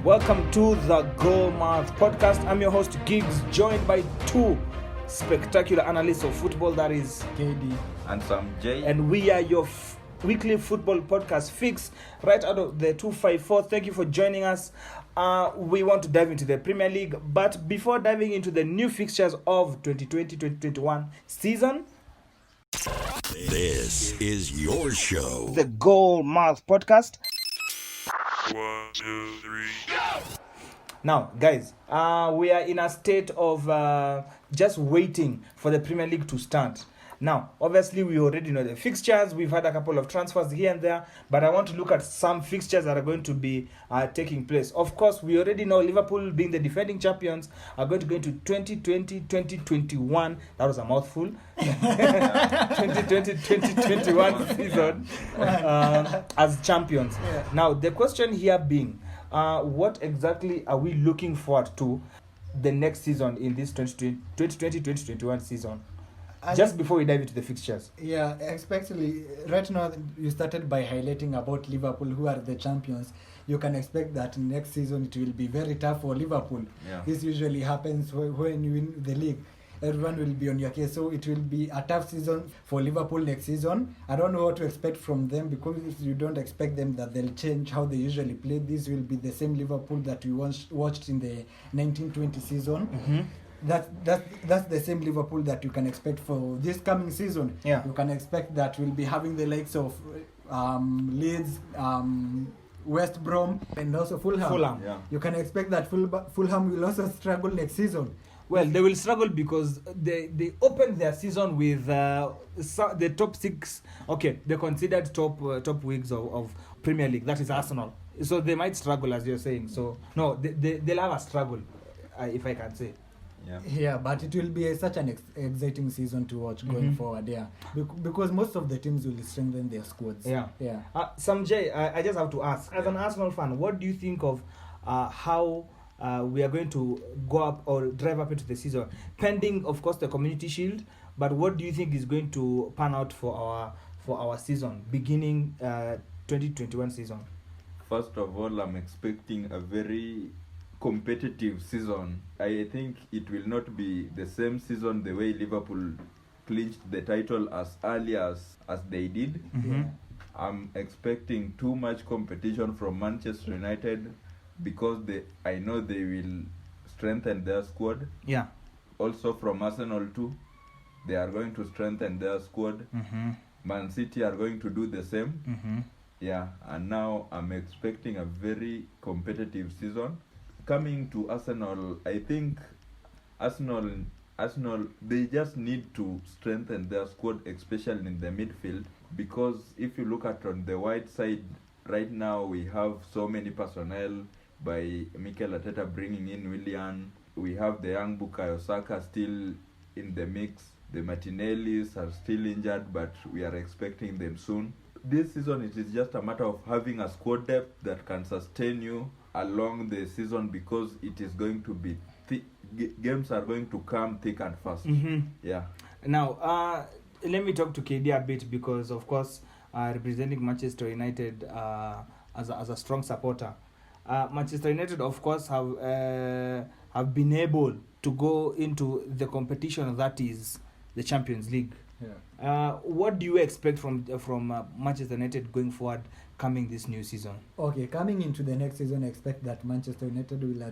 Welcome to the Goal Math Podcast. I'm your host Gigz, joined by two spectacular analysts of football, that is KD and some J. And we are your weekly football podcast fix right out of the 254. Thank you for joining us. We want to dive into the Premier League, but before diving into the new fixtures of 2020-2021 season, This is your show. the Goal Math Podcast. 1, 2, 3, go! Now, guys, we are in a state of just waiting for the Premier League to start. Now, obviously, we already know the fixtures. We've had a couple of transfers here and there, but I want to look at some fixtures that are going to be taking place. Of course, we already know Liverpool, being the defending champions, are going to go into 2020-2021. That was a mouthful. 2020-2021 season as champions. Yeah. Now, the question here being, what exactly are we looking forward to the next season in this 2020-2021 season? Just before we dive into the fixtures. Yeah, especially right now you started by highlighting about Liverpool, who are the champions. You can expect that next season it will be very tough for Liverpool. Yeah. This usually happens when you win the league. Everyone will be on your case, so it will be a tough season for Liverpool next season. I don't know what to expect from them, because if you don't expect them that they'll change how they usually play, this will be the same Liverpool that we watched in the 1920 season. Mm-hmm. That's the same Liverpool that you can expect for this coming season. Yeah. You can expect that we'll be having the likes of Leeds, West Brom, and also Fulham. Yeah. You can expect that Fulham will also struggle next season. Well, they will struggle because they opened their season with the top six. Okay, the considered top wigs of Premier League. That is Arsenal. So they might struggle, as you're saying. So no, they'll have a struggle, if I can say. Yeah. Yeah, but it will be such an exciting season to watch going forward. Yeah, because most of the teams will strengthen their squads. Yeah. Yeah. Samjay, I just have to ask, as an Arsenal fan, what do you think of how we are going to go up or drive up into the season, pending, of course, the Community Shield? But what do you think is going to pan out for our season, beginning 2021 season? First of all, I'm expecting a very competitive season. I think it will not be the same season the way Liverpool clinched the title as early as they did. Mm-hmm. I'm expecting too much competition from Manchester United, because I know they will strengthen their squad. Yeah. Also from Arsenal too, they are going to strengthen their squad. Mm-hmm. Man City are going to do the same. Mm-hmm. Yeah, and now I'm expecting a very competitive season. Coming to Arsenal, I think Arsenal, they just need to strengthen their squad, especially in the midfield, because if you look at on the wide side, right now we have so many personnel by Mikel Arteta bringing in Willian. We have the young Bukayo Saka still in the mix. The Martinellis are still injured, but we are expecting them soon. This season, it is just a matter of having a squad depth that can sustain you along the season, because it is going to be games are going to come thick and fast. Mm-hmm. Yeah. Now, let me talk to KD a bit, because, of course, representing Manchester United as a strong supporter. Manchester United, of course, have been able to go into the competition that is the Champions League. Yeah. What do you expect from Manchester United going forward, coming this new season? Okay, coming into the next season, I expect that Manchester United will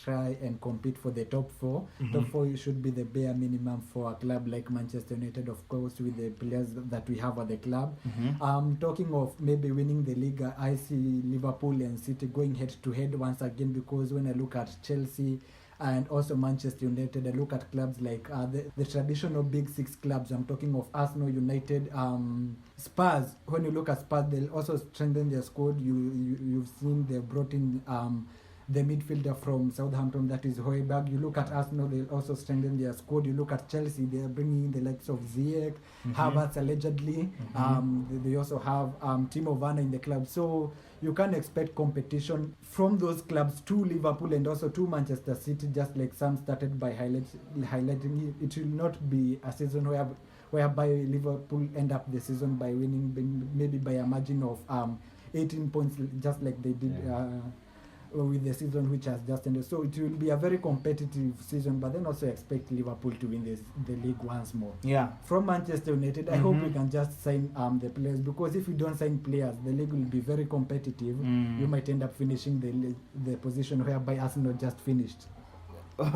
try and compete for the top four. Mm-hmm. Top four should be the bare minimum for a club like Manchester United, of course, with the players that we have at the club. Mm-hmm. Talking of maybe winning the league, I see Liverpool and City going head to head once again, because when I look at Chelsea and also Manchester United, I look at clubs like the traditional big six clubs. I'm talking of Arsenal, United, Spurs. When you look at Spurs, they'll also strengthen their squad. You've seen they brought in the midfielder from Southampton, that is Højbjerg. You look at Arsenal, they'll also strengthen their squad. You look at Chelsea, they're bringing in the likes of Ziyech, Havertz allegedly. They also have Timo Werner in the club. So you can expect competition from those clubs to Liverpool and also to Manchester City, just like Sam started by highlighting. It will not be a season whereby Liverpool end up the season by winning maybe by a margin of 18 points, just like they did with the season which has just ended. So it will be a very competitive season, but then also expect Liverpool to win the league once more. Yeah. From Manchester United, I hope we can just sign the players, because if we don't sign players, the league will be very competitive. You might end up finishing the position whereby Arsenal just finished. that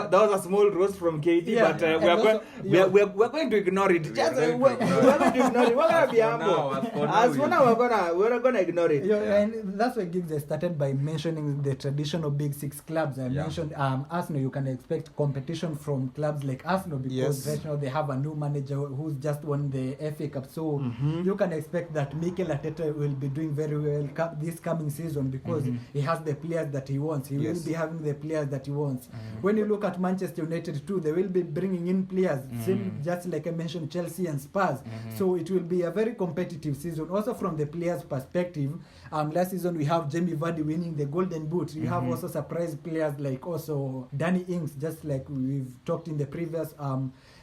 was a small roast from KD, Yeah, but we're going to ignore it. Just going to we're ignore going to ignore it. We're going to be As for now, humble. as for now, We're gonna ignore it. And that's why Gigz started by mentioning the traditional big six clubs. I mentioned Arsenal. You can expect competition from clubs like Arsenal, because right now they have a new manager who's just won the FA Cup. So you can expect that Mikel Arteta will be doing very well this coming season, because he has the players that he wants. He will be having the players that he wants. When you look at Manchester United too, they will be bringing in players, same just like I mentioned Chelsea and Spurs. So it will be a very competitive season. Also from the players' perspective, last season we have Jamie Vardy winning the Golden Boot. You have also surprise players like also Danny Ings, just like we've talked in the previous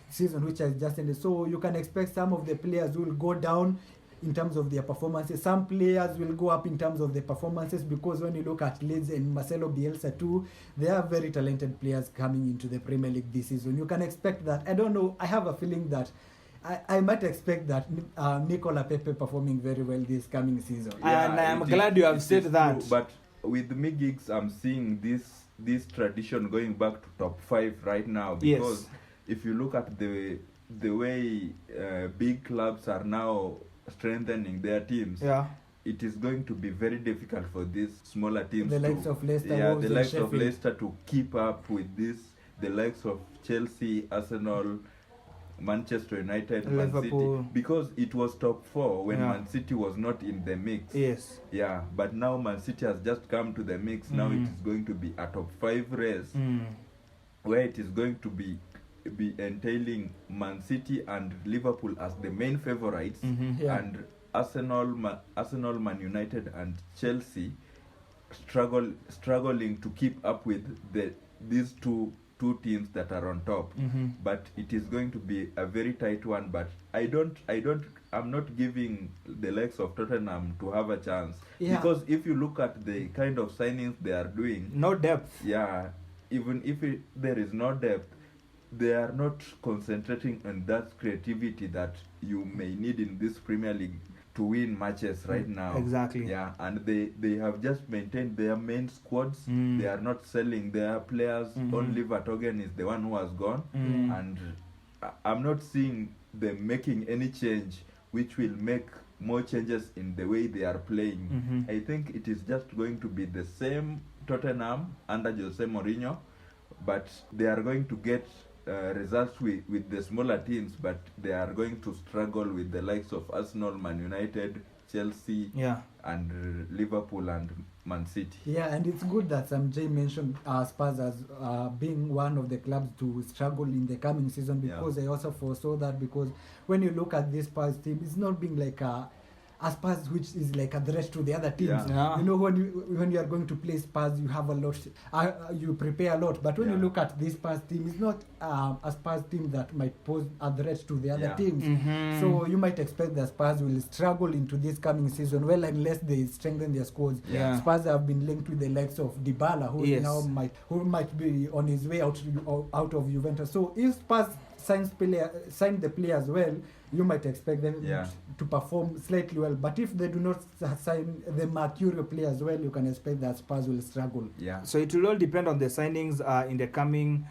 season which has just ended. So you can expect some of the players will go down in terms of their performances. Some players will go up in terms of the performances, because when you look at Leeds and Marcelo Bielsa too, they are very talented players coming into the Premier League this season. You can expect that. I don't know, I have a feeling that I might expect that Nicola Pepe performing very well this coming season. And I'm glad you have said that. True, but with me Gigz, I'm seeing this tradition going back to top 5 right now, because if you look at the way big clubs are now strengthening their teams, it is going to be very difficult for these smaller teams, the likes of Leicester, the likes of Leicester to keep up with this, the likes of Chelsea, Arsenal, Manchester United, Liverpool. Man City, because it was top 4 when Man City was not in the mix. But now Man City has just come to the mix. Now it is going to be a top 5 race, where it is going to be entailing Man City and Liverpool as the main favorites, and Arsenal, Man United and Chelsea struggling to keep up with these two teams that are on top. But it is going to be a very tight one, but I'm not giving the likes of Tottenham to have a chance, because if you look at the kind of signings they are doing, no depth. Even if there is no depth, they are not concentrating on that creativity that you may need in this Premier League to win matches right now. Exactly. And they have just maintained their main squads. They are not selling their players. Only Vertonghen is the one who has gone, and I'm not seeing them making any change which will make more changes in the way they are playing. I think it is just going to be the same Tottenham under Jose Mourinho, but they are going to get results with the smaller teams, but they are going to struggle with the likes of Arsenal, Man United, Chelsea, and Liverpool and Man City. And it's good that Sam J mentioned Spurs as being one of the clubs to struggle in the coming season, because I also foresaw that, because when you look at this Spurs team, it's not being like a Spurs which is like a threat to the other teams. You know, when you are going to play Spurs, you have a lot, you prepare a lot. But when you look at this Spurs team, it's not a Spurs team that might pose a threat to the other teams. So you might expect that Spurs will struggle into this coming season, well, unless they strengthen their squads. Spurs have been linked with the likes of Dybala, who might be on his way out of Juventus. So if Spurs sign the players well, you might expect them to perform slightly well. But if they do not sign the mercurial players well, you can expect that Spurs will struggle. So it will all depend on the signings in the coming.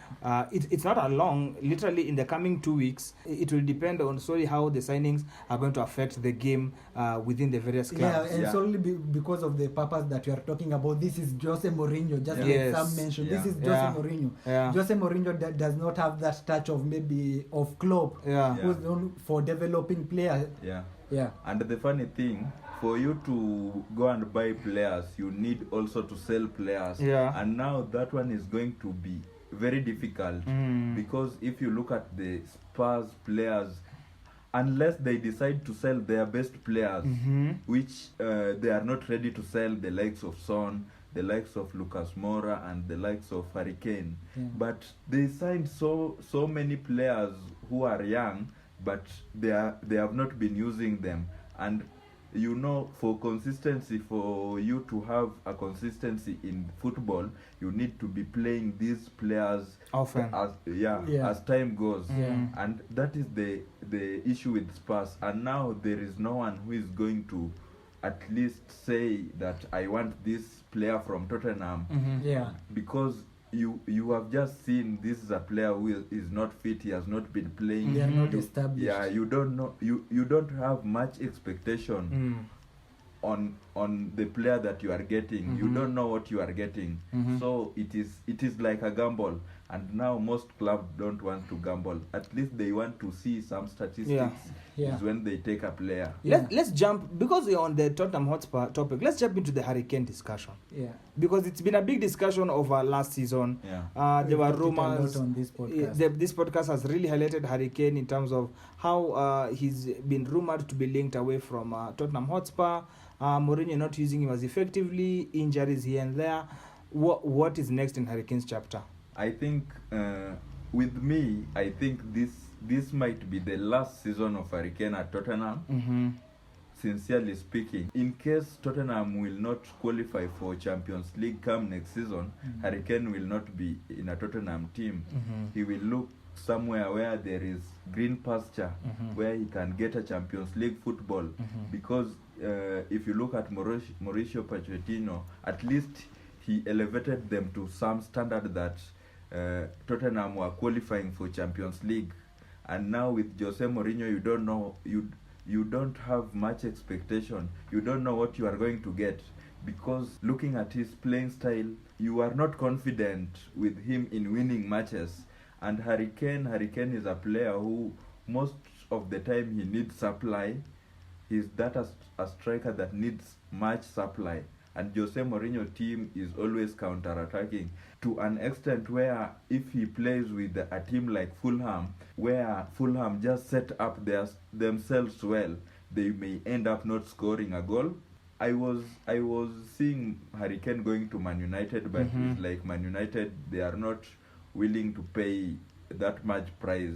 It's not a long. Literally, in the coming 2 weeks, it will depend on how the signings are going to affect the game within the various clubs. And solely because of the purpose that you are talking about. This is Jose Mourinho, just like Sam mentioned. This is Jose Mourinho. Jose Mourinho does not have that touch of maybe of Klopp, who's known for developing players. And the funny thing, for you to go and buy players, you need also to sell players. And now that one is going to be very difficult, because if you look at the Spurs players, unless they decide to sell their best players, which they are not ready to sell, the likes of Son, the likes of Lucas Moura, and the likes of Harry Kane. But they signed so many players who are young, but they have not been using them. And you know, for consistency, for you to have a consistency in football, you need to be playing these players Often. as Yeah. as time goes. Yeah. And that is the issue with Spurs. And now there is no one who is going to at least say that I want this player from Tottenham, Yeah. because you have just seen this is a player who is not fit, he has not been playing. They are not You- established. Yeah, you don't know, you don't have much expectation on the player that you are getting. You don't know what you are getting. So it is like a gamble. And now most clubs don't want to gamble. At least they want to see some statistics. Yeah. Is when they take a player. Yeah. Let's jump, because we're on the Tottenham Hotspur topic, let's jump into the Hurricane discussion, Yeah. because it's been a big discussion over last season. Yeah. There were We've talked it a lot rumors on this podcast. this podcast has really highlighted Hurricane in terms of how he's been rumored to be linked away from Tottenham Hotspur. Mourinho not using him as effectively, injuries here and there. What is next in Hurricane's chapter? I think with me, I think this might be the last season of Hurricane at Tottenham. Sincerely speaking, in case Tottenham will not qualify for Champions League come next season, Hurricane will not be in a Tottenham team. He will look somewhere where there is green pasture, where he can get a Champions League football. Because if you look at Mauricio Pochettino, at least he elevated them to some standard that Tottenham were qualifying for Champions League. And now with Jose Mourinho, you don't know, you don't have much expectation. You don't know what you are going to get, because looking at his playing style, you are not confident with him in winning matches. And Hurricane is a player who most of the time he needs supply. He's a striker that needs much supply. And Jose Mourinho team is always counter-attacking to an extent where if he plays with a team like Fulham, where Fulham just set up themselves well, they may end up not scoring a goal. I was seeing Hurricane going to Man United, but it's like Man United, they are not willing to pay that much price.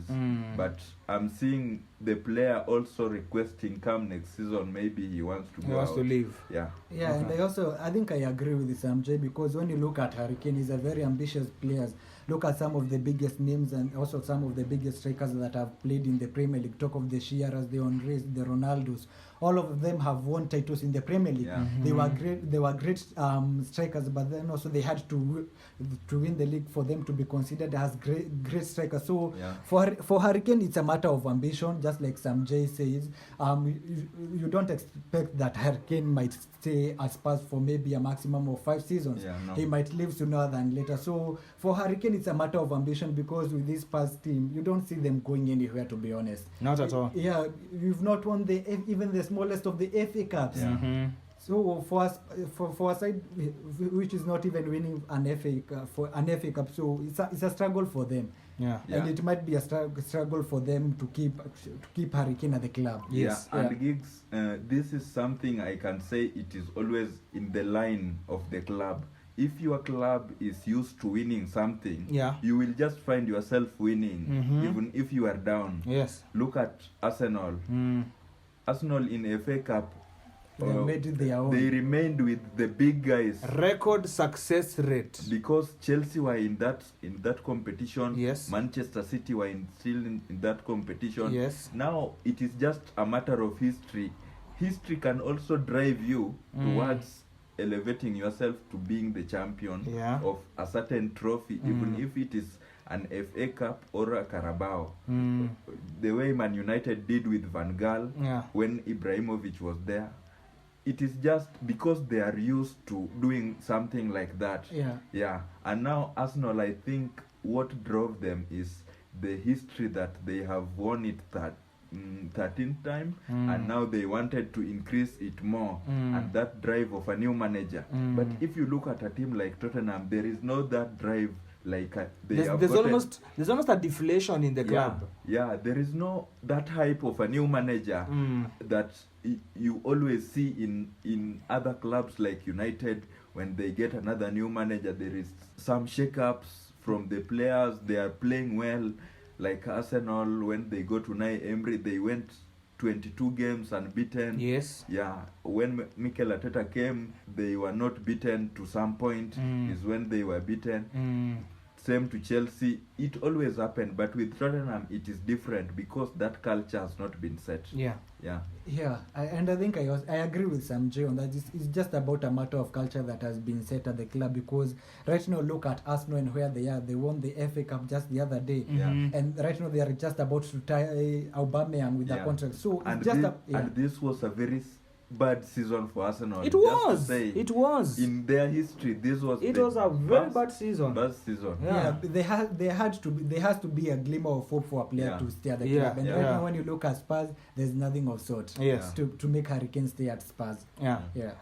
But I'm seeing the player also requesting come next season, maybe he wants to go out. To leave. Yeah. Yeah, and I think I agree with this, MJ, because when you look at Hurricane, he's a very ambitious player. Look at some of the biggest names and also some of the biggest strikers that have played in the Premier League. Talk of the Shearers, the Henrys, the Ronaldos. All of them have won titles in the Premier League. Yeah. They were great strikers, but then also they had to win the league for them to be considered as great strikers. So Yeah. for Hurricane, it's a matter of ambition, just like Sam J says. You don't expect that Hurricane might stay at Spurs for maybe a maximum of 5 seasons. Yeah, no. He might leave sooner than later. So for Hurricane, it's a matter of ambition, because with this Spurs team, you don't see them going anywhere, to be honest. Not at all. Yeah, you've not won even the smallest of the FA Cups. Yeah. So for us, for a side which is not even winning an FA Cup, so it's a struggle for them. Yeah. And it might be a struggle for them to keep Hurricane at the club. Yes. Yeah. And Giggs, this is something I can say it is always in the line of the club. If your club is used to winning something, Yeah. you will just find yourself winning, even if you are down. Yes. Look at Arsenal. Arsenal in FA Cup, They made it their own. they remained with the big guys Record success rate. because Chelsea were in that competition. Yes. Manchester City were still in that competition. Yes. Now it is just a matter of history. History can also drive you towards elevating yourself to being the champion Yeah. of a certain trophy, even if it is an FA Cup or a Carabao. The way Man United did with Van Gaal Yeah. when Ibrahimovic was there. It is just because they are used to doing something like that. Yeah. Yeah. And now Arsenal, I think what drove them is the history that they have won it 13th time, and now they wanted to increase it more, and that drive of a new manager. But if you look at a team like Tottenham, there is no that drive like they have There's gotten- almost a deflation in the club. Yeah, there is no that hype of a new manager that you always see in other clubs like United. When they get another new manager, there is some shake-ups from the players. They are playing well, like Arsenal. When they go to Unai Emery, they went 22 games unbeaten. Yes. Yeah, when Mikel Arteta came, they were not beaten to some point. Is when they were beaten. Same to Chelsea. It always happened, but with Tottenham it is different because that culture has not been set. Yeah. Yeah, and I think I agree with Sam J on that. It's just about a matter of culture that has been set at the club, because right now look at Arsenal and where they are. They won the FA Cup just the other day, and right now they are just about to tie Aubameyang with a contract. So and it's just and this was a very bad season for Arsenal. It was. In their history, this was. It was a very bad season. Yeah, there has to be a glimmer of hope for a player to stay at the club. And right now, when you look at Spurs, there's nothing of sort. Yes. To make Hurricanes stay at Spurs. Yeah.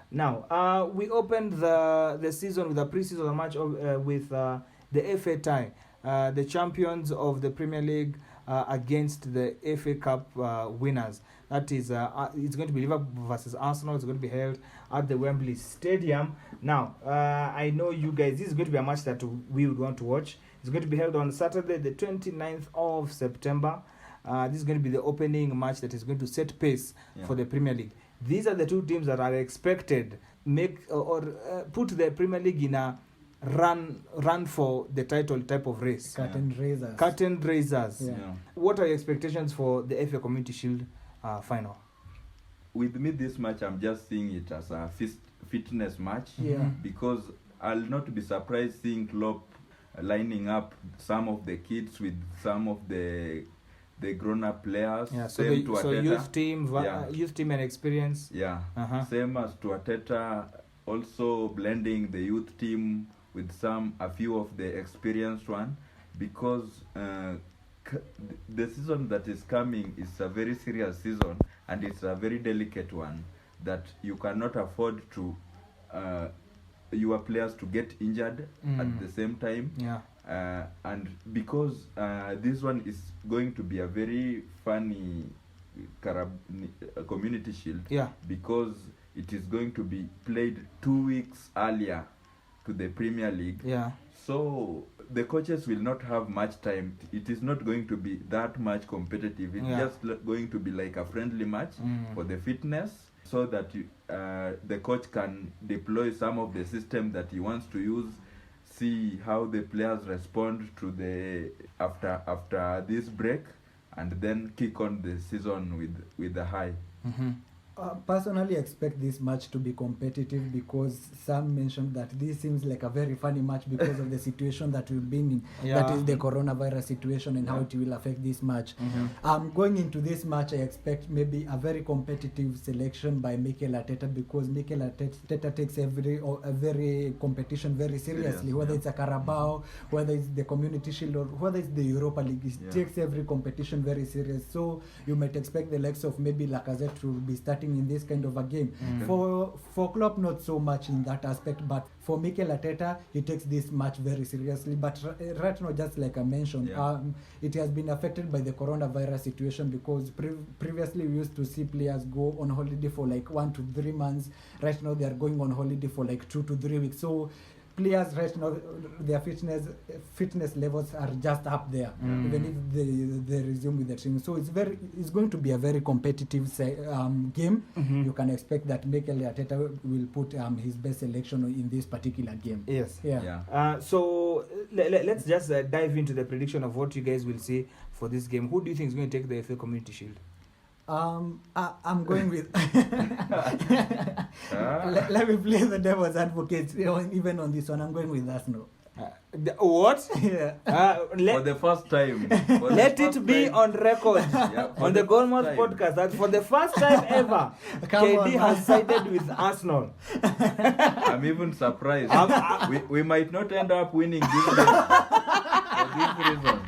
Now, we opened the season with a pre-season match with the FA tie, the champions of the Premier League against the FA Cup winners. That is, it's going to be Liverpool versus Arsenal. It's going to be held at the Wembley Stadium. Now, I know you guys, this is going to be a match that we would want to watch. It's going to be held on Saturday, the 29th of September. This is going to be the opening match that is going to set pace for the Premier League. These are the two teams that are expected put the Premier League in a run for the title type of race. Curtain raisers. Yeah. What are your expectations for the FA Community Shield final? With me, this match, I'm just seeing it as a fitness match. Because I'll not be surprised seeing Klopp lining up some of the kids with some of the grown-up players. So youth team and experience. Same as to Arteta, also blending the youth team with a few of the experienced one, because the season that is coming is a very serious season, and it's a very delicate one that you cannot afford to your players to get injured at the same time. And because this one is going to be a very funny community shield, because it is going to be played 2 weeks earlier to the Premier League. So the coaches will not have much time. It is not going to be that much competitive. It's just going to be like a friendly match for the fitness, so that the coach can deploy some of the system that he wants to use, see how the players respond to the after this break, and then kick on the season with the high. Personally, expect this match to be competitive, because Sam mentioned that this seems like a very funny match because of the situation that we've been in. That is the coronavirus situation and how it will affect this match. Going into this match, I expect maybe a very competitive selection by Mikel Arteta, because Mikel Arteta takes every competition very seriously, whether it's a Carabao, whether it's the Community Shield, or whether it's the Europa League. He takes every competition very serious. So you might expect the likes of maybe Lacazette to be starting in this kind of a game. For Klopp, not so much in that aspect, but for Mikel Arteta, he takes this match very seriously. But right now, just like I mentioned, it has been affected by the coronavirus situation, because previously we used to see players go on holiday for like 1 to 3 months. Right now, they are going on holiday for like 2 to 3 weeks. So players right now, their fitness levels are just up there, even if they resume with the team. So it's going to be a very competitive game. You can expect that Mikel Arteta will put his best selection in this particular game. So let's just dive into the prediction of what you guys will see for this game. Who do you think is going to take the FA Community Shield? I'm going with let me play the devil's advocate even on this one. I'm going with Arsenal. What? For the first time. Let it be on record on the Goalmouth podcast that for the first time ever, KD has sided with Arsenal. I'm even surprised. We might not end up winning this game for this reason.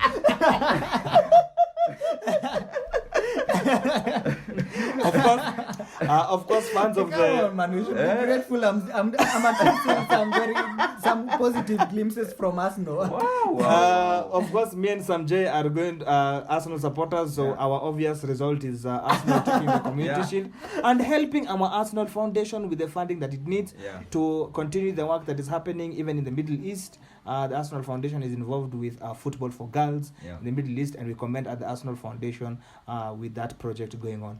Of course, fans of the. Man, we should be grateful. I'm seeing some positive glimpses from Arsenal. Wow. Of course, me and Samjay are going Arsenal supporters, so our obvious result is Arsenal taking the Community Shield and helping our Arsenal Foundation with the funding that it needs to continue the work that is happening even in the Middle East. The Arsenal Foundation is involved with football for girls in the Middle East, and we commend at the Arsenal Foundation with that project going on.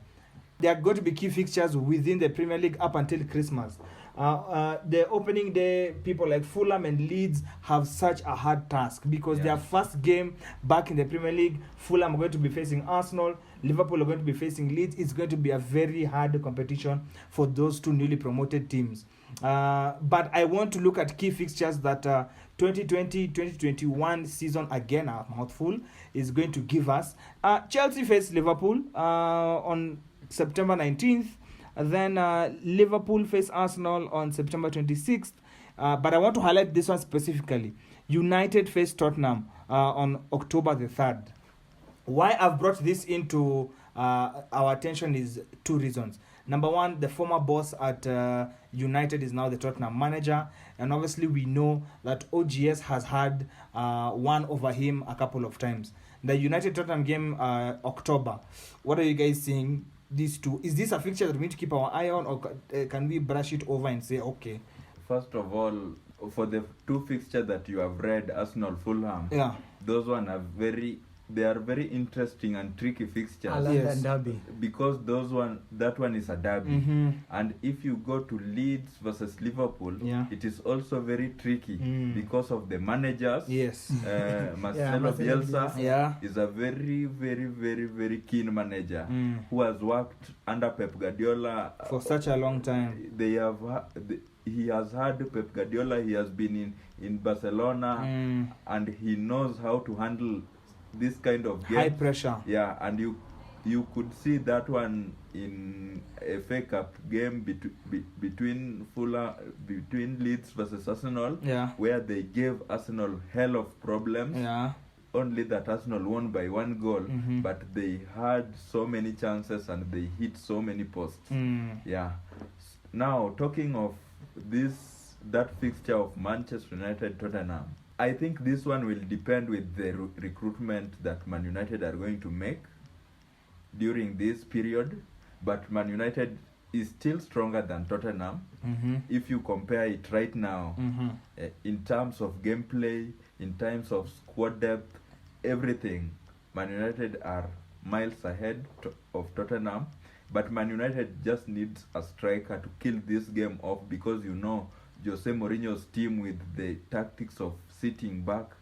There are going to be key fixtures within the Premier League up until Christmas. The opening day, people like Fulham and Leeds have such a hard task because their first game back in the Premier League, Fulham are going to be facing Arsenal, Liverpool are going to be facing Leeds. It's going to be a very hard competition for those two newly promoted teams. But I want to look at key fixtures that 2020-2021 season, again a mouthful, is going to give us. Chelsea face Liverpool on September 19th. Then Liverpool face Arsenal on September 26th. But I want to highlight this one specifically. United face Tottenham on October the 3rd. Why I've brought this into our attention is two reasons. Number one, the former boss at United is now the Tottenham manager. And obviously we know that OGS has had one over him a couple of times. The United-Tottenham game, October. What are you guys seeing? These two, is this a fixture that we need to keep our eye on, or can we brush it over and say okay? First of all, for the two fixtures that you have read, Arsenal, Fulham, those one are very interesting and tricky fixtures. London derby. Because that one is a derby. And if you go to Leeds versus Liverpool, it is also very tricky because of the managers. Marcelo Bielsa is a very, very, very, very keen manager who has worked under Pep Guardiola for such a long time. He has had Pep Guardiola. He has been in Barcelona, and he knows how to handle this kind of game. High pressure. Yeah, and you could see that one in a FA Cup game between Leeds versus Arsenal, where they gave Arsenal hell of problems. Only that Arsenal won by 1 goal, but they had so many chances and they hit so many posts. Now, talking of that fixture of Manchester United Tottenham, I think this one will depend with the recruitment that Man United are going to make during this period. But Man United is still stronger than Tottenham if you compare it right now in terms of gameplay, in terms of squad depth, everything. Man United are miles ahead of Tottenham. But Man United just needs a striker to kill this game off, because you know Jose Mourinho's team, with the tactics of sitting back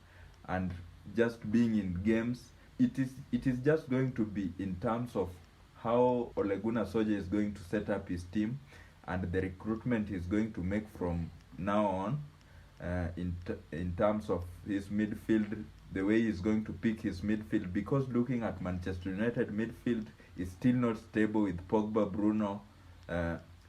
and just being in games, it is just going to be in terms of how Ole Gunnar Solskjaer is going to set up his team and the recruitment he's going to make from now on in terms of his midfield, the way he's going to pick his midfield. Because looking at Manchester United midfield is still not stable with Pogba, Bruno.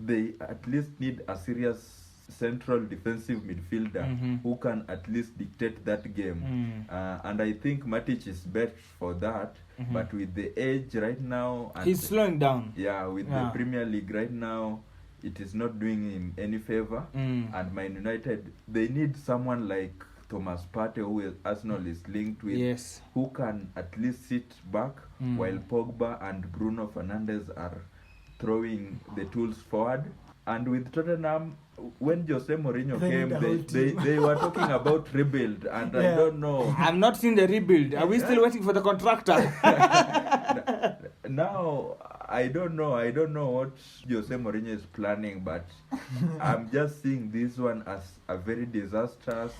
They at least need a serious central defensive midfielder who can at least dictate that game. And I think Matic is best for that. But with the age right now, and he's slowing down. With the Premier League right now, it is not doing him any favor. And Man United, they need someone like Thomas Partey, who Arsenal is linked with, who can at least sit back while Pogba and Bruno Fernandes are throwing the tools forward. And with Tottenham, when Jose Mourinho came, they were talking about rebuild, and I don't know. I'm not seeing the rebuild. Are we still waiting for the contractor? Now, I don't know what Jose Mourinho is planning, but I'm just seeing this one as a very disastrous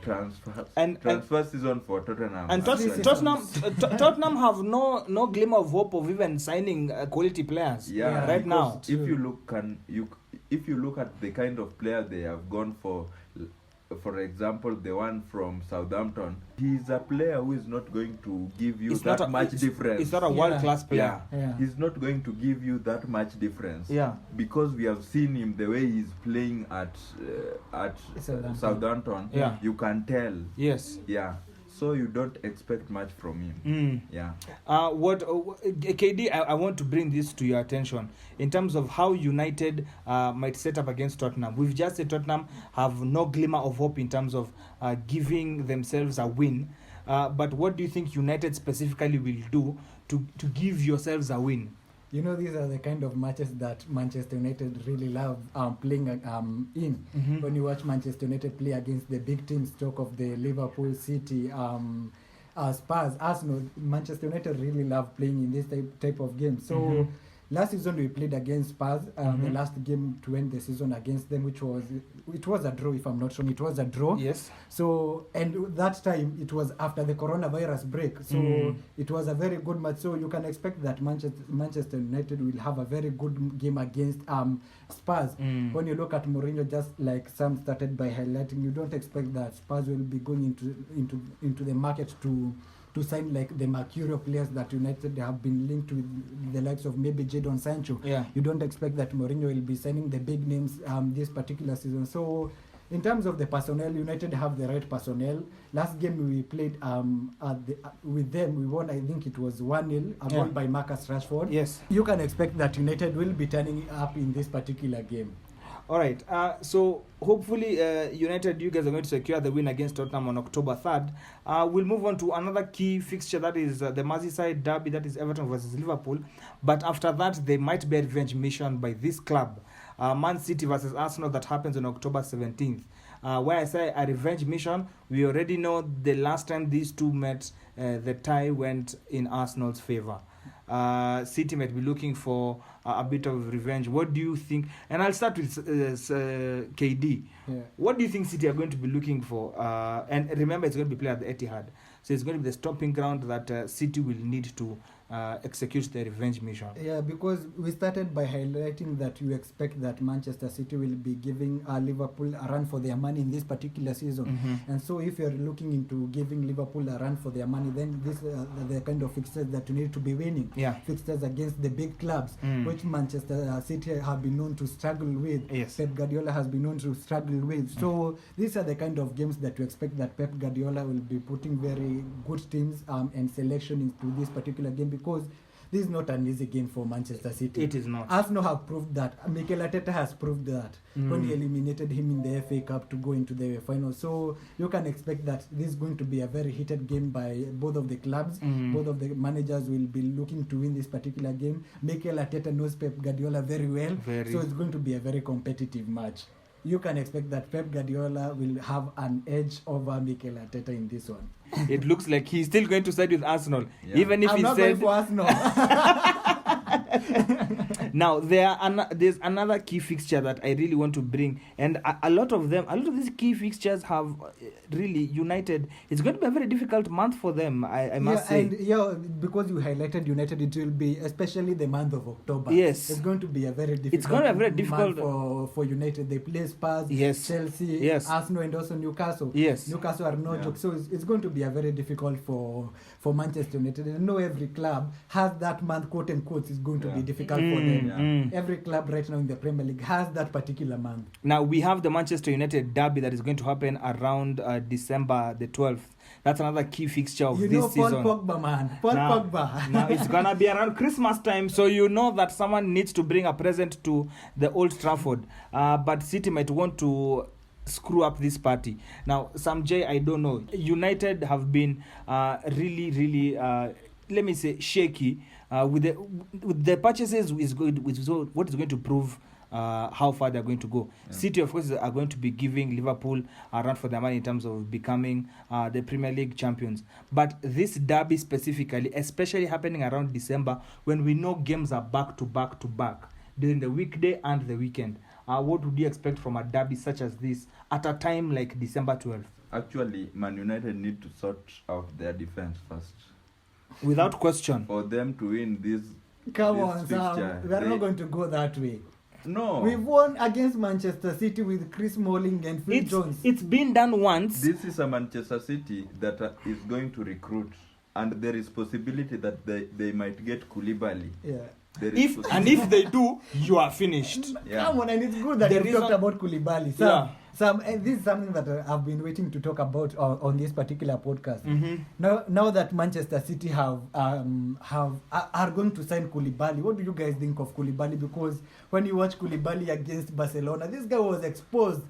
transfer season for Tottenham. And Tottenham have no glimmer of hope of even signing quality players right now. If you look at the kind of player they have gone for example, the one from Southampton, he's a player who is not going to give you much difference. It's not a world-class player. He's not going to give you that much difference. Because we have seen him, the way he's playing at Southampton. You can tell. So you don't expect much from him. KD, I want to bring this to your attention in terms of how United might set up against Tottenham. We've just said Tottenham have no glimmer of hope in terms of giving themselves a win. But what do you think United specifically will do to give yourselves a win? You know, these are the kind of matches that Manchester United really love playing in. When you watch Manchester United play against the big teams, talk of the Liverpool, City, Spurs, Arsenal, Manchester United really love playing in this type of game. So last season we played against Spurs. Mm-hmm. The last game to end the season against them, it was a draw, if I'm not wrong. It was a draw. Yes. So, and that time it was after the coronavirus break. So it was a very good match. So you can expect that Manchester United will have a very good game against Spurs. When you look at Mourinho, just like Sam started by highlighting, you don't expect that Spurs will be going into the market to sign like the mercurial players that United have been linked with, the likes of maybe Jadon Sancho. Yeah. You don't expect that Mourinho will be signing the big names this particular season. So in terms of the personnel, United have the right personnel. Last game we played with them, we won, I think it was 1-0, a goal by Marcus Rashford. Yes. You can expect that United will be turning up in this particular game. All right. So hopefully, United, you guys are going to secure the win against Tottenham on October 3rd. We'll move on to another key fixture, that is the Merseyside derby, that is Everton versus Liverpool. But after that, there might be a revenge mission by this club. Man City versus Arsenal, that happens on October 17th. Where I say a revenge mission, we already know the last time these two met, the tie went in Arsenal's favour. City might be looking for a bit of revenge. What do you think? And I'll start with KD. Yeah. What do you think City are going to be looking for? And remember, it's going to be played at the Etihad. So it's going to be the stomping ground that City will need to execute their revenge mission. Yeah, because we started by highlighting that you expect that Manchester City will be giving Liverpool a run for their money in this particular season. And so if you're looking into giving Liverpool a run for their money, then these are the kind of fixtures that you need to be winning. Yeah. Fixtures against the big clubs, which Manchester City have been known to struggle with. Yes. Pep Guardiola has been known to struggle with. So these are the kind of games that you expect that Pep Guardiola will be putting very good teams and selection into this particular game, because this is not an easy game for Manchester City. It is not. Arsenal have proved that. Mikel Arteta has proved that when he eliminated him in the FA Cup to go into the final. So you can expect that this is going to be a very heated game by both of the clubs. Both of the managers will be looking to win this particular game. Mikel Arteta knows Pep Guardiola very well. So it's going to be a very competitive match. You can expect that Pep Guardiola will have an edge over Mikel Arteta in this one. It looks like he's still going to side with Arsenal, even if I'm he not said. going for Arsenal. Now there's another key fixture that I really want to bring, and a lot of these key fixtures have really United. It's going to be a very difficult month for them, I must say. And because you highlighted United, it will be especially the month of October. Yes, it's going to be a very difficult. It's going to be a very difficult month for United. They play Spurs, yes, Chelsea, yes, Arsenal, and also Newcastle. Yes, Newcastle are no joke, so it's going to be a very difficult for Manchester United. I know every club has that month, quote unquote, is going to be difficult for them. Every club right now in the Premier League has that particular month. Now we have the Manchester United derby that is going to happen around December the 12th. That's another key fixture of this season. Paul Pogba, man. Pogba. Now it's gonna be around Christmas time, so you know that someone needs to bring a present to the Old Trafford. But City might want to screw up this party. Now, Sam J, I don't know. United have been really, let me say, shaky with the purchases. What is going to prove how far they're going to go. City, of course, are going to be giving Liverpool a run for their money in terms of becoming the Premier League champions. But this derby specifically, especially happening around December, when we know games are back to back during the weekday and the weekend. What would you expect from a derby such as this at a time like December 12th? Actually, Man United need to sort out their defense first. Without question. For them to win this Come on, fixture, Sam. We are not going to go that way. No. We've won against Manchester City with Chris Smalling and Phil Jones. It's been done once. This is a Manchester City that is going to recruit, and there is possibility that they might get Koulibaly. Yeah. If they do, you are finished. Yeah. Come on, and it's good that you talked about Koulibaly. This is something that I've been waiting to talk about on this particular podcast. Now that Manchester City are going to sign Koulibaly, what do you guys think of Koulibaly? Because when you watch Koulibaly against Barcelona, this guy was exposed.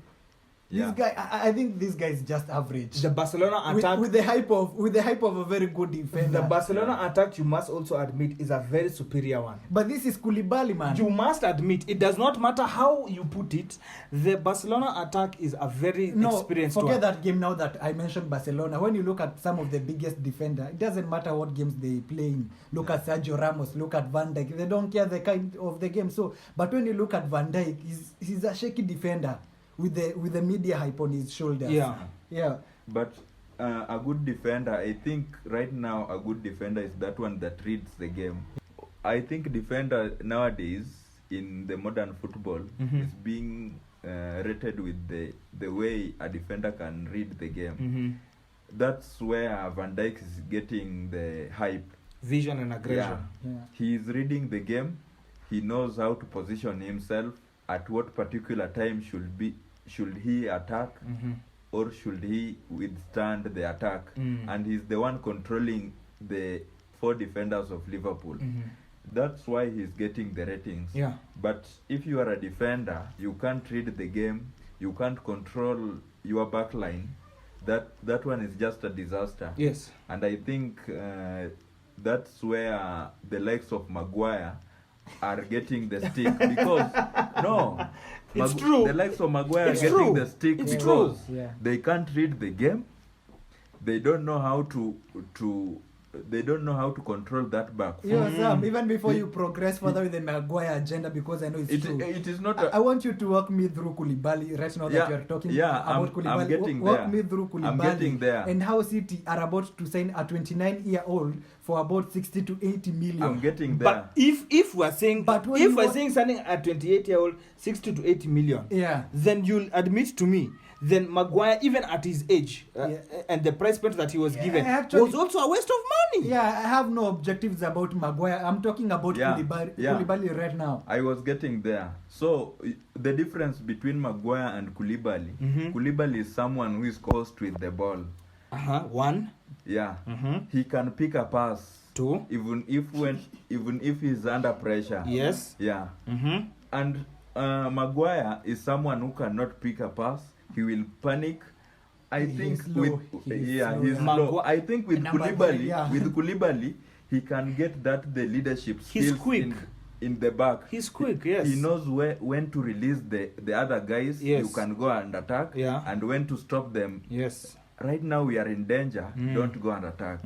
Yeah. This guy, I think this guy is just average. The Barcelona with, attack, with the hype of a very good defender. the Barcelona attack, you must also admit, is a very superior one. But this is Koulibaly, man. You must admit, it does not matter how you put it, the Barcelona attack is a very experienced forget one. that game now that I mentioned Barcelona. When you look at some of the biggest defender, it doesn't matter what games they play in. Look at Sergio Ramos, look at Van Dijk. They don't care the kind of the game. So, but when you look at Van Dijk, he's a shaky defender with the media hype on his shoulders. Yeah. But a good defender, I think right now a good defender is that one that reads the game. I think defender nowadays in the modern football is being rated with the way a defender can read the game. That's where Van Dijk is getting the hype. Vision and aggression. Yeah. He is reading the game. He knows how to position himself. At what particular time should he attack or should he withstand the attack? And he's the one controlling the 4 defenders of Liverpool. That's why he's getting the ratings. Yeah. But if you are a defender, you can't read the game, you can't control your back line, that one is just a disaster. Yes. And I think that's where the likes of Maguire are getting the stick because It's true. The likes of Maguire It's are getting true. the stick It's because true. Yeah. they can't read the game. They don't know how to control that back. Sam, even before you progress further with the Maguire agenda, because I know it's true. It is not. I want you to walk me through Koulibaly right now that you are talking about Koulibaly. I'm getting walk there. me through Koulibaly I'm getting there. and how City are about to sign a 29-year-old for about 60 to 80 million. I'm getting there. But if we're saying signing a 28-year-old 60 to 80 million, then you'll admit to me, then Maguire, even at his age and the price point that he was given, was also a waste of money. Yeah, I have no objectives about Maguire. I'm talking about Koulibaly right now. I was getting there. So the difference between Maguire and Koulibaly, Koulibaly is someone who is close with the ball. One. Yeah. He can pick a pass. 2. Even if he's under pressure. Yes. Yeah. And Maguire is someone who cannot pick a pass. He will panic. I think he's slow. I think with Koulibaly, he can get that the leadership skills. He's quick. In the back. He's quick, yes. He knows when to release the other guys. Yes. You can go and attack. Yeah. And when to stop them. Yes. Right now we are in danger. Don't go and attack.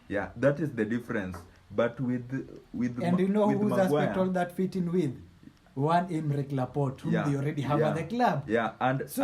Yeah, that is the difference. But with and you know whose Maguire, aspect all that fit in with? One Imrek Laporte, whom they already have at the club. Yeah,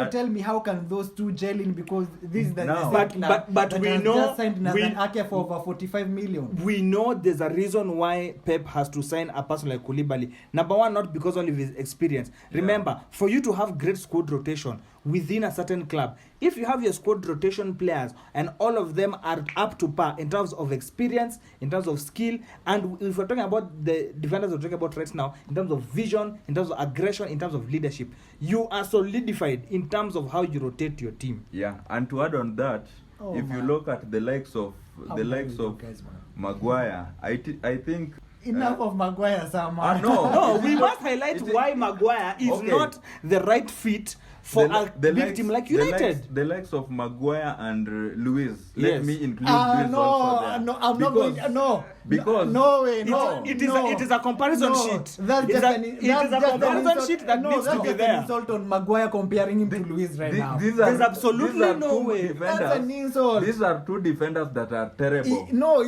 tell me, how can those two gel in? Because this is the same but club that we has know just signed Nathan Ake for over 45 million. We know there's a reason why Pep has to sign a person like Koulibaly. Number one, not because only of his experience. Remember, for you to have great squad rotation within a certain club, if you have your squad rotation players and all of them are up to par in terms of experience, in terms of skill, and if we're talking about the defenders we're talking about right now, in terms of vision, in terms of aggression, in terms of leadership, you are solidified in terms of how you rotate your team. Yeah, and to add on that, you look at the likes of Maguire, I think enough of Maguire, Sam. No, we must highlight why Maguire is not the right fit for a big team like United. The likes of Maguire and Luiz. Let me include Luiz also there. No, I'm not going. No, because no way. No, it is a comparison sheet. That's it is a comparison sheet that needs to be there. An insult on Maguire comparing him to Luiz right now. There's absolutely no way. That's an insult. These are two defenders that are terrible. No,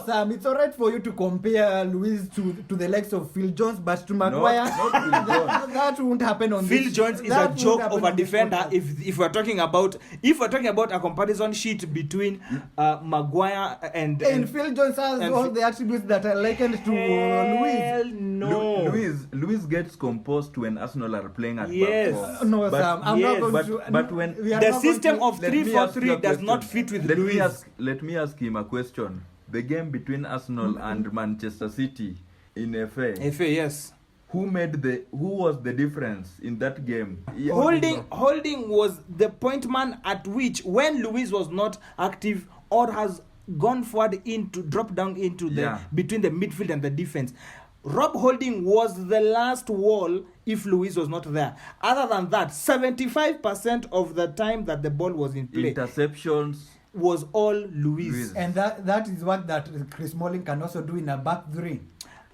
Sam. It's alright for you to compare Luiz to the likes of Phil Jones, but to Maguire, that won't happen on Phil Jones is a joke of a defender. If we're talking about a comparison sheet between Maguire and Phil Jones has all the attributes that are likened to Luiz. No. Luiz gets composed when Arsenal are playing at back. No, Sam. I'm not going to. But when the system of 3-4-3 does not fit with Luiz. Let me ask him a question. The game between Arsenal and Manchester City in FA. Yes. Who was the difference in that game? Holding was the point man at which, when Luiz was not active or has gone forward drop down into between the midfield and the defense, Rob Holding was the last wall if Luis was not there. Other than that, 75% of the time that the ball was in play Interceptions. was all Luis. Luis. And that is what that Chris Smalling can also do in a back three.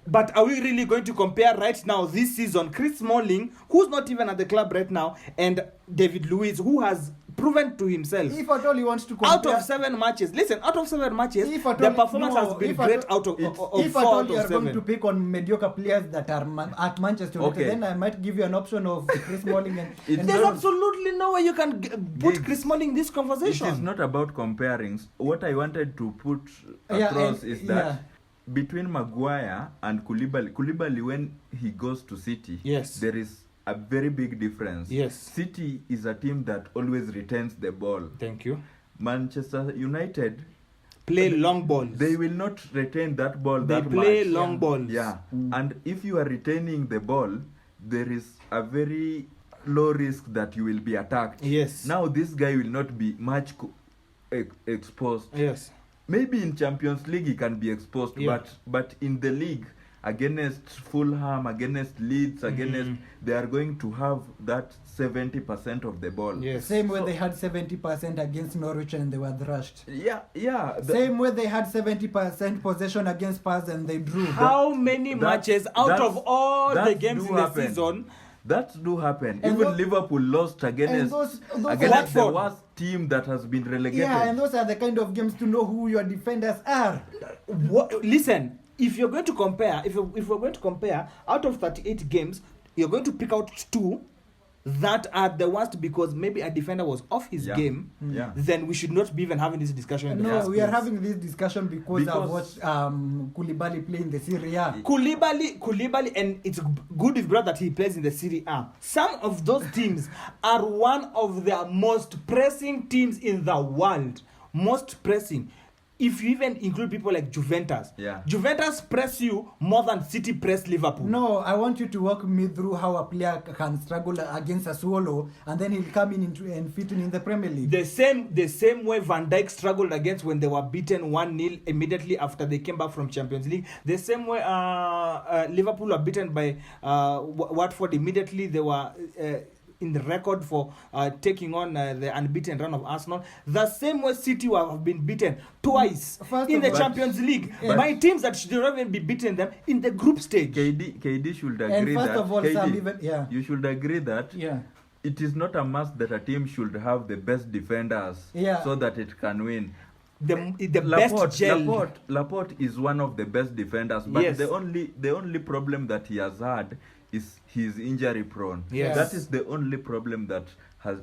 But are we really going to compare right now this season Chris Smalling, who's not even at the club right now, and David Luiz, who has proven to himself If at all he wants to compare, out of 7 matches? Listen, out of 7 matches, If at the all- performance no, has been if at great all- out of if 4 at all out you of are going 7. to pick on mediocre players that are at Manchester United, Okay. then I might give you an option of Chris Smalling It's and There's not- absolutely no way you can put Gigz. Chris Smalling in this It conversation. is not about comparing. What I wanted to put Yeah, across and- is that between Maguire and Koulibaly, when he goes to City, Yes. there is a very big difference. Yes. City is a team that always retains the ball. Thank you. Manchester United, Play long balls. they will not retain that ball They that play much. long balls. Yeah. And if you are retaining the ball, there is a very low risk that you will be attacked. Yes. Now this guy will not be much exposed. Yes. Maybe in Champions League he can be exposed, Yeah. but in the league against Fulham, against Leeds, against they are going to have that 70% of the ball. Yes. same way they had 70% against Norwich and they were thrashed. Yeah. Same way they had 70% possession against Spurs and they drew. How many matches out that's- of all the that games do in the happen. season? That do happen. And Even those- Liverpool lost against and those against the Watford. worst team that has been relegated. Yeah, and those are the kind of games to know who your defenders are. Listen, if you're going to compare, if we're going to compare, out of 38 games, you're going to pick out 2 that are the worst because maybe a defender was off his Yeah. game. Yeah. Then we should not be even having this discussion. in the No, first we are place. having this discussion because I Because- watched Koulibaly play in the Serie A. Koulibaly, and it's good if brought that he plays in the Serie A. Some of those teams are one of the most pressing teams in the world. Most pressing. If you even include people like Juventus. Yeah. Juventus press you more than City press Liverpool. No, I want you to walk me through how a player can struggle against a Swallow and then he'll come in and fit in the Premier League. The same way Van Dijk struggled against when they were beaten 1-0 immediately after they came back from Champions League. The same way Liverpool were beaten by Watford immediately. They were in the record for taking on the unbeaten run of Arsenal. The same way City have been beaten twice First in of the all- Champions League But- by teams that should not even be beaten them in the group stage. KD should agree And first that of all, KD, Sam, even you should agree that yeah. it is not a must that a team should have the best defenders Yeah. so that it can win. The best gel. Laporte is one of the best defenders, but Yes. the only problem that he has had is he's injury prone. Yes. That is the only problem that has.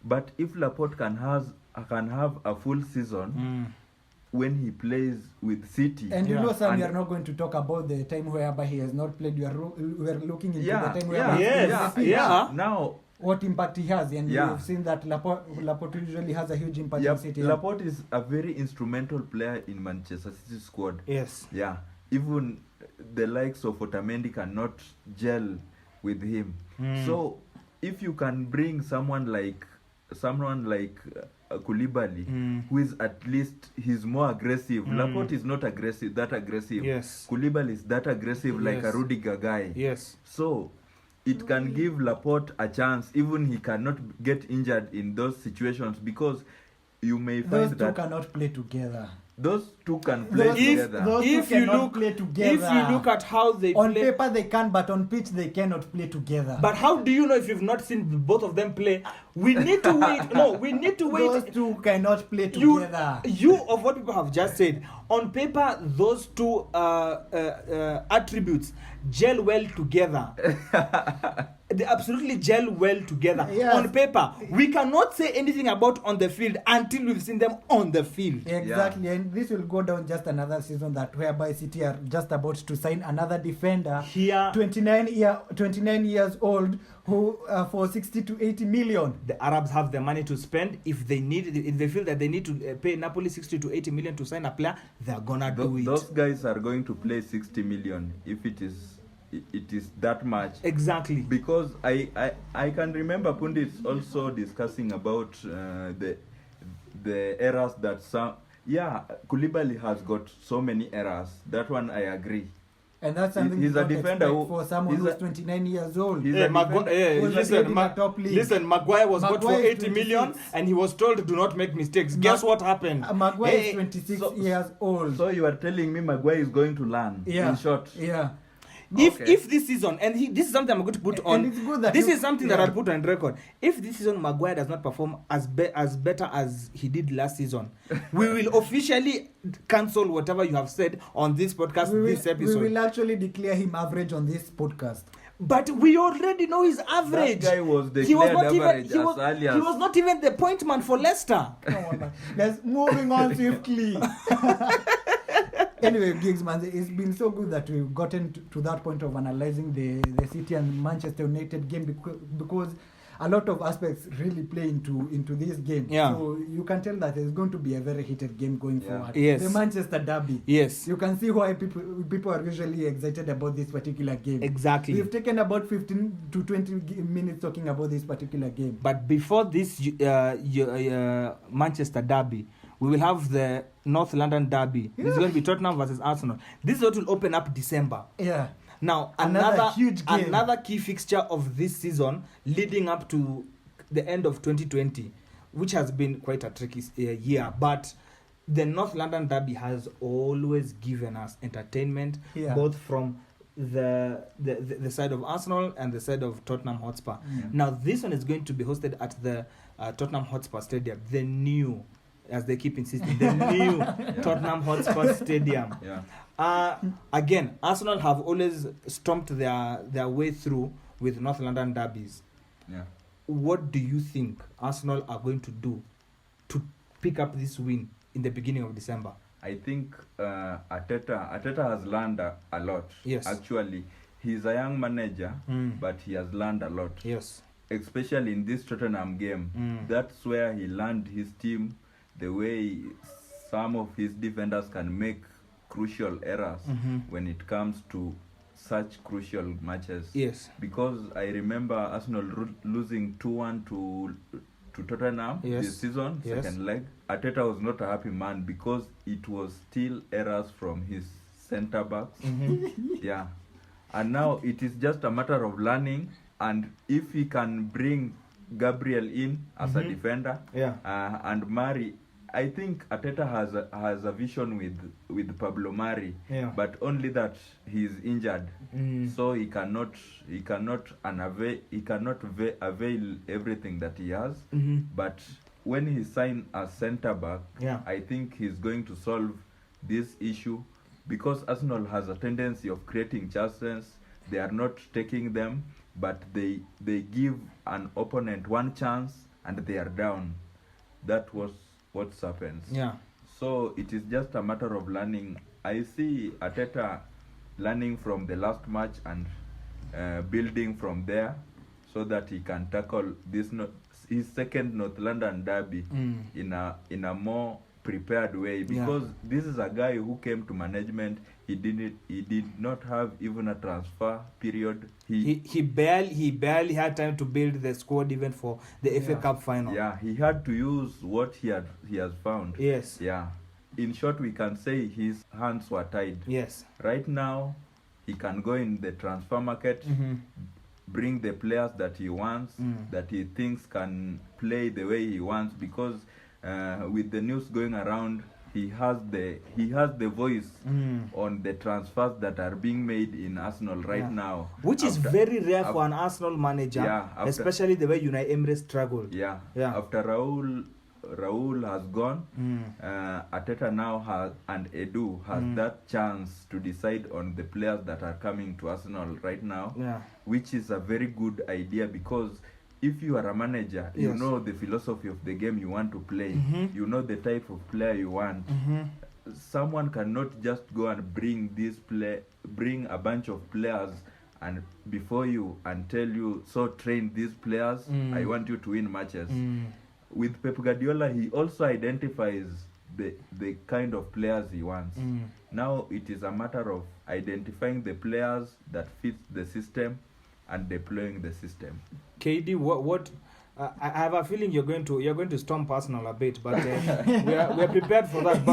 But if Laporte can have a full season when he plays with City, And you Yeah. know, Sam, And- we are not going to talk about the time whereby he has not played. We are looking into yeah, the time yeah, whereby Yes, yeah, yeah. Now, what impact he has, and Yeah. we've seen that Laporte usually has a huge impact yeah, in City. Laporte is a very instrumental player in Manchester City squad. Yes. Yeah, even the likes of Otamendi cannot gel with him. So if you can bring someone like Koulibaly, who is at least he's more aggressive. Laporte is not that aggressive. Yes. Koulibaly is that aggressive like a Yes. Rudiger guy. Yes. So it can give Laporte a chance, even he cannot get injured in those situations, because you may find Those two that cannot play together. those two can play Those- together. those two If you cannot look, play together. if you look at how they On play, paper they can, but on pitch they cannot play together. but how do you know if you've not seen both of them play? We need to wait. No, we need to those wait. two cannot play You, together. you of what people have just said. On paper, those two attributes gel well together. They absolutely gel well together. Yes. On paper, we cannot say anything about on the field until we've seen them on the field. Exactly, and this will go down just another season that whereby City are just about to sign another defender, Here, 29 years old, who for 60 to 80 million. the Arabs have the money to spend. If they feel that they need to pay Napoli 60 to 80 million to sign a player, they're gonna do it. Those guys are going to play 60 million if it is that much. Exactly. Because I can remember pundits also discussing about the errors that Koulibaly has got so many errors. That one I agree. And that's something He's you a don't defender expect who- for someone he's who's a- 29 years old. he's Hey, a defender. Who's listen, in the top league. listen, Maguire was bought for Maguire is 80 million 26. and he was told do not make mistakes. Guess what happened? Maguire Hey, is 26 so- years old. So you are telling me Maguire is going to learn, yeah. in short? Yeah. Okay. If this season, and this is something I'm going to put And on, it's good that this you- is something yeah. that I'll put on record. If this season Maguire does not perform as better as he did last season, we will officially cancel whatever you have said on this podcast, this episode. We will actually declare him average on this podcast. But we already know his average. That guy was he was declared not even average he as was, early he as- was not even the point man for Leicester. Come on, man. Let's moving on swiftly. Anyway, Gigz, man, it's been so good that we've gotten to that point of analyzing the City and Manchester United game because a lot of aspects really play into this game. Yeah. So you can tell that there's going to be a very heated game going Yeah. forward. Yes. The Manchester derby. Yes, You can see why people are usually excited about this particular game. exactly. We've taken about 15 to 20 minutes talking about this particular game. But before this Manchester derby, we will have the North London derby. This is going to be Tottenham versus Arsenal. This is what will open up December. Yeah. Now, Another huge game. another key fixture of this season leading up to the end of 2020, which has been quite a tricky year, but the North London derby has always given us entertainment, Yeah. both from the side of Arsenal and the side of Tottenham Hotspur. Yeah. Now, this one is going to be hosted at the Tottenham Hotspur Stadium, the new, as they keep insisting, the new Tottenham Hotspur Stadium. Yeah. Again, Arsenal have always stomped their way through with North London derbies. Yeah. What do you think Arsenal are going to do to pick up this win in the beginning of December? I think Arteta has learned a lot. Yes. Actually, he's a young manager, Mm. but he has learned a lot. Yes. Especially in this Tottenham game. Mm. That's where he learned his team, the way some of his defenders can make crucial errors Mhm. when it comes to such crucial matches. Yes. Because I remember Arsenal losing 2-1 to Tottenham Yes. this season, Yes. second leg. Arteta was not a happy man because it was still errors from his centre backs. Mhm. Yeah. And now it is just a matter of learning, and if he can bring Gabriel in as a Mhm. defender Yeah. and Mari, I think Arteta has a vision with Pablo Mari, Yeah. but only that he is injured, Mm. so he cannot avail everything that he has. Mhm. But when he sign a centre back, Yeah. I think he's going to solve this issue, because Arsenal has a tendency of creating chances. They are not taking them, but they give an opponent one chance and they are down. That was what happens. Yeah. So it is just a matter of learning. I see Arteta learning from the last match and building from there, so that he can tackle his second North London derby Mm. in a more prepared way, because this is a guy who came to management. He did not have even a transfer period. He barely had time to build the squad even for the FA Cup final. Yeah, he had to use what he has found. Yes. Yeah. In short, we can say his hands were tied. Yes. Right now, he can go in the transfer market, Mhm. bring the players that he wants, Mm. that he thinks can play the way he wants, because with the news going around, he has the voice Mm. on the transfers that are being made in Arsenal right Yeah. now. Which is After- very rare for an Arsenal manager, Yeah, after- especially the way Unai Emery struggled. Yeah. Yeah. After Raul has gone, Mm. Arteta now and Edu has that chance to decide on the players that are coming to Arsenal right now, Yeah. which is a very good idea, because if you are a manager, you Yes. know the philosophy of the game you want to play. Mhm. You know the type of player you want. Mhm. Someone cannot just go and bring a bunch of players and before you and tell you, so train these players. Mm. I want you to win matches. Mm. With Pep Guardiola, he also identifies the kind of players he wants. Mm. Now it is a matter of identifying the players that fit the system and deploying the system. KD, what I have a feeling you're going to storm Arsenal a bit, but we are prepared for that.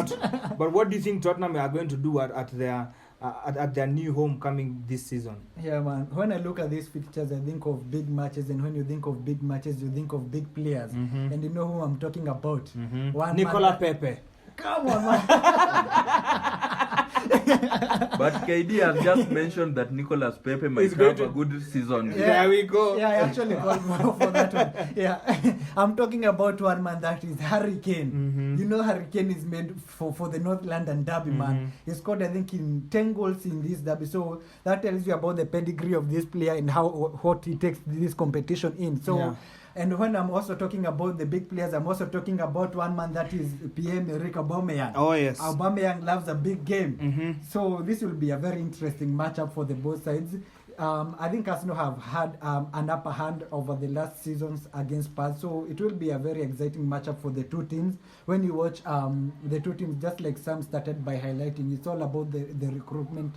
But what do you think Tottenham are going to do at their at their new home coming this season. Yeah, man. When I look at these fixtures, I think of big matches, and when you think of big matches, you think of big players. Mhm. And you know who I'm talking about? One Nicola man Pepe. Come on, man. But KD has just mentioned that Nicolas Pepe might He's going have a to- good season. There we go. Yeah, I actually called for that one. Yeah, I'm talking about one man, that is Harry Kane. Mhm. You know, Harry Kane is made for the North London derby, man. He scored, I think, in 10 goals in this derby. So that tells you about the pedigree of this player and how what he takes this competition in. So. Yeah. And when I'm also talking about the big players, I'm also talking about one man, that is Pierre-Emerick Aubameyang. Oh, yes. Aubameyang loves a big game. Mhm. So this will be a very interesting matchup for the both sides. I think Arsenal have had an upper hand over the last seasons against Spurs, so it will be a very exciting matchup for the two teams. When you watch the two teams, just like Sam started by highlighting, it's all about the recruitment.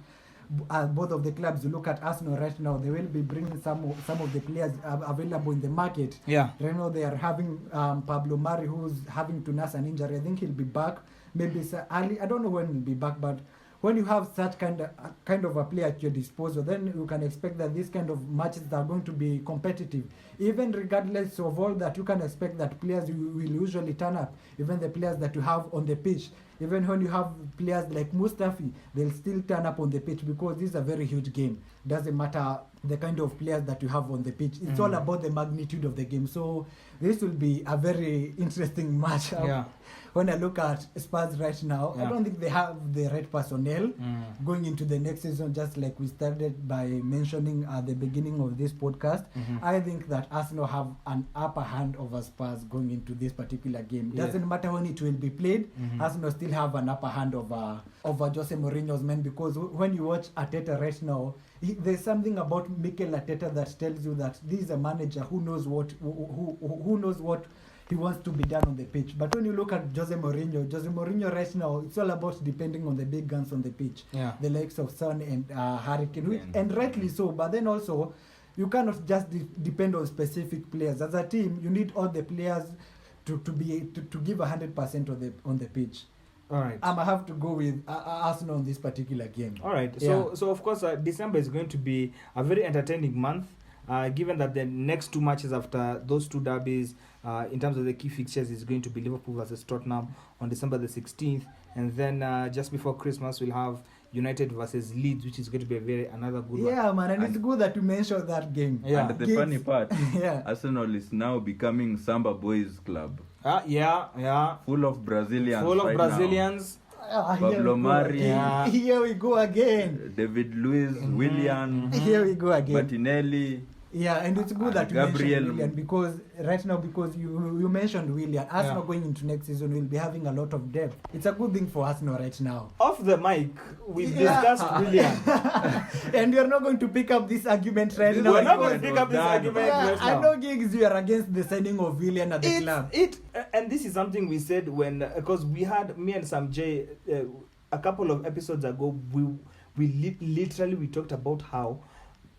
Both of the clubs, you look at Arsenal right now, they will be bringing some of the players available in the market. Yeah. Right now they are having Pablo Mari, who's having to nurse an injury. I think he'll be back maybe early. I don't know when he'll be back, but when you have such kind of a player at your disposal, then you can expect that these kind of matches are going to be competitive. Even regardless of all that, you can expect that players will usually turn up. Even the players that you have on the pitch, even when you have players like Mustafi, they'll still turn up on the pitch, because this is a very huge game. Doesn't matter the kind of players that you have on the pitch. It's all about the magnitude of the game. So this will be a very interesting match. Yeah. When I look at Spurs right now, Yeah. I don't think they have the right personnel going into the next season, just like we started by mentioning at the beginning of this podcast. I think that Arsenal have an upper hand over Spurs going into this particular game. Yeah. Doesn't matter when it will be played, Arsenal still have an upper hand over Jose Mourinho's men, because when you watch Arteta right now, there's something about Mikel Arteta that tells you that this is a manager who knows what he wants to be done on the pitch. But when you look at Jose Mourinho right now, it's all about depending on the big guns on the pitch. Yeah. The likes of Son and Harry Kane, Yeah. and rightly so. But then also, you cannot just depend on specific players. As a team, you need all the players to give 100% on the pitch. All right. I have to go with Arsenal on this particular game. All right. Yeah. So of course, December is going to be a very entertaining month, given that the next two matches after those two derbies, in terms of the key fixtures, is going to be Liverpool versus Tottenham on December the 16th, and then just before Christmas we'll have United versus Leeds, which is going to be another good one. Yeah, man, and it's good that you mentioned that game. Yeah. And the Gigz. funny part, Yeah. Arsenal is now becoming Samba Boys Club, Yeah. full of Brazilians. Full of right Brazilians. Pablo Here we go Mari. again. Yeah. Here we go again. now. David Luiz, Willian, Here we go again. Martinelli. Yeah, and it's good that you Gabriel. mentioned Willian, because right now, because you mentioned Willian, Arsenal Yeah. going into next season will be having a lot of depth. It's a good thing for Arsenal right now. Off the mic, we Yeah. discussed William. And you're not going to pick up this argument right now. We're not because- going to pick up this Done. argument Yeah, right I now. know, Gigz, you are against the signing of Willian at the club. And this is something we said when, because we had me and Sam J a couple of episodes ago. We literally talked about how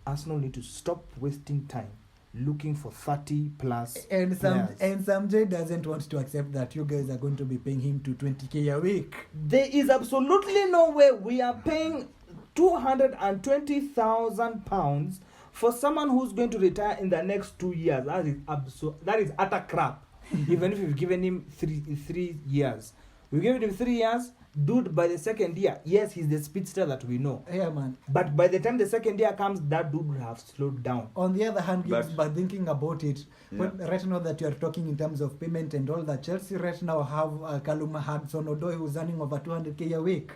Arsenal need to stop wasting time looking for 30 plus And players. Sam J doesn't want to accept that you guys are going to be paying him to 20k a week. There is absolutely no way we are paying £220,000 for someone who's going to retire in the next 2 years. That is utter crap. Even if we've given him three years, we gave him 3 years. Dude, by the second year, yes, he's the speedster that we know. Yeah, man. But by the time the second year comes, that dude will have slowed down. On the other hand, Gigz, But- by thinking about it, Yeah. right now that you are talking in terms of payment and all that, Chelsea right now have Kaluma Hudson-Odoi, who's earning over 200k a week.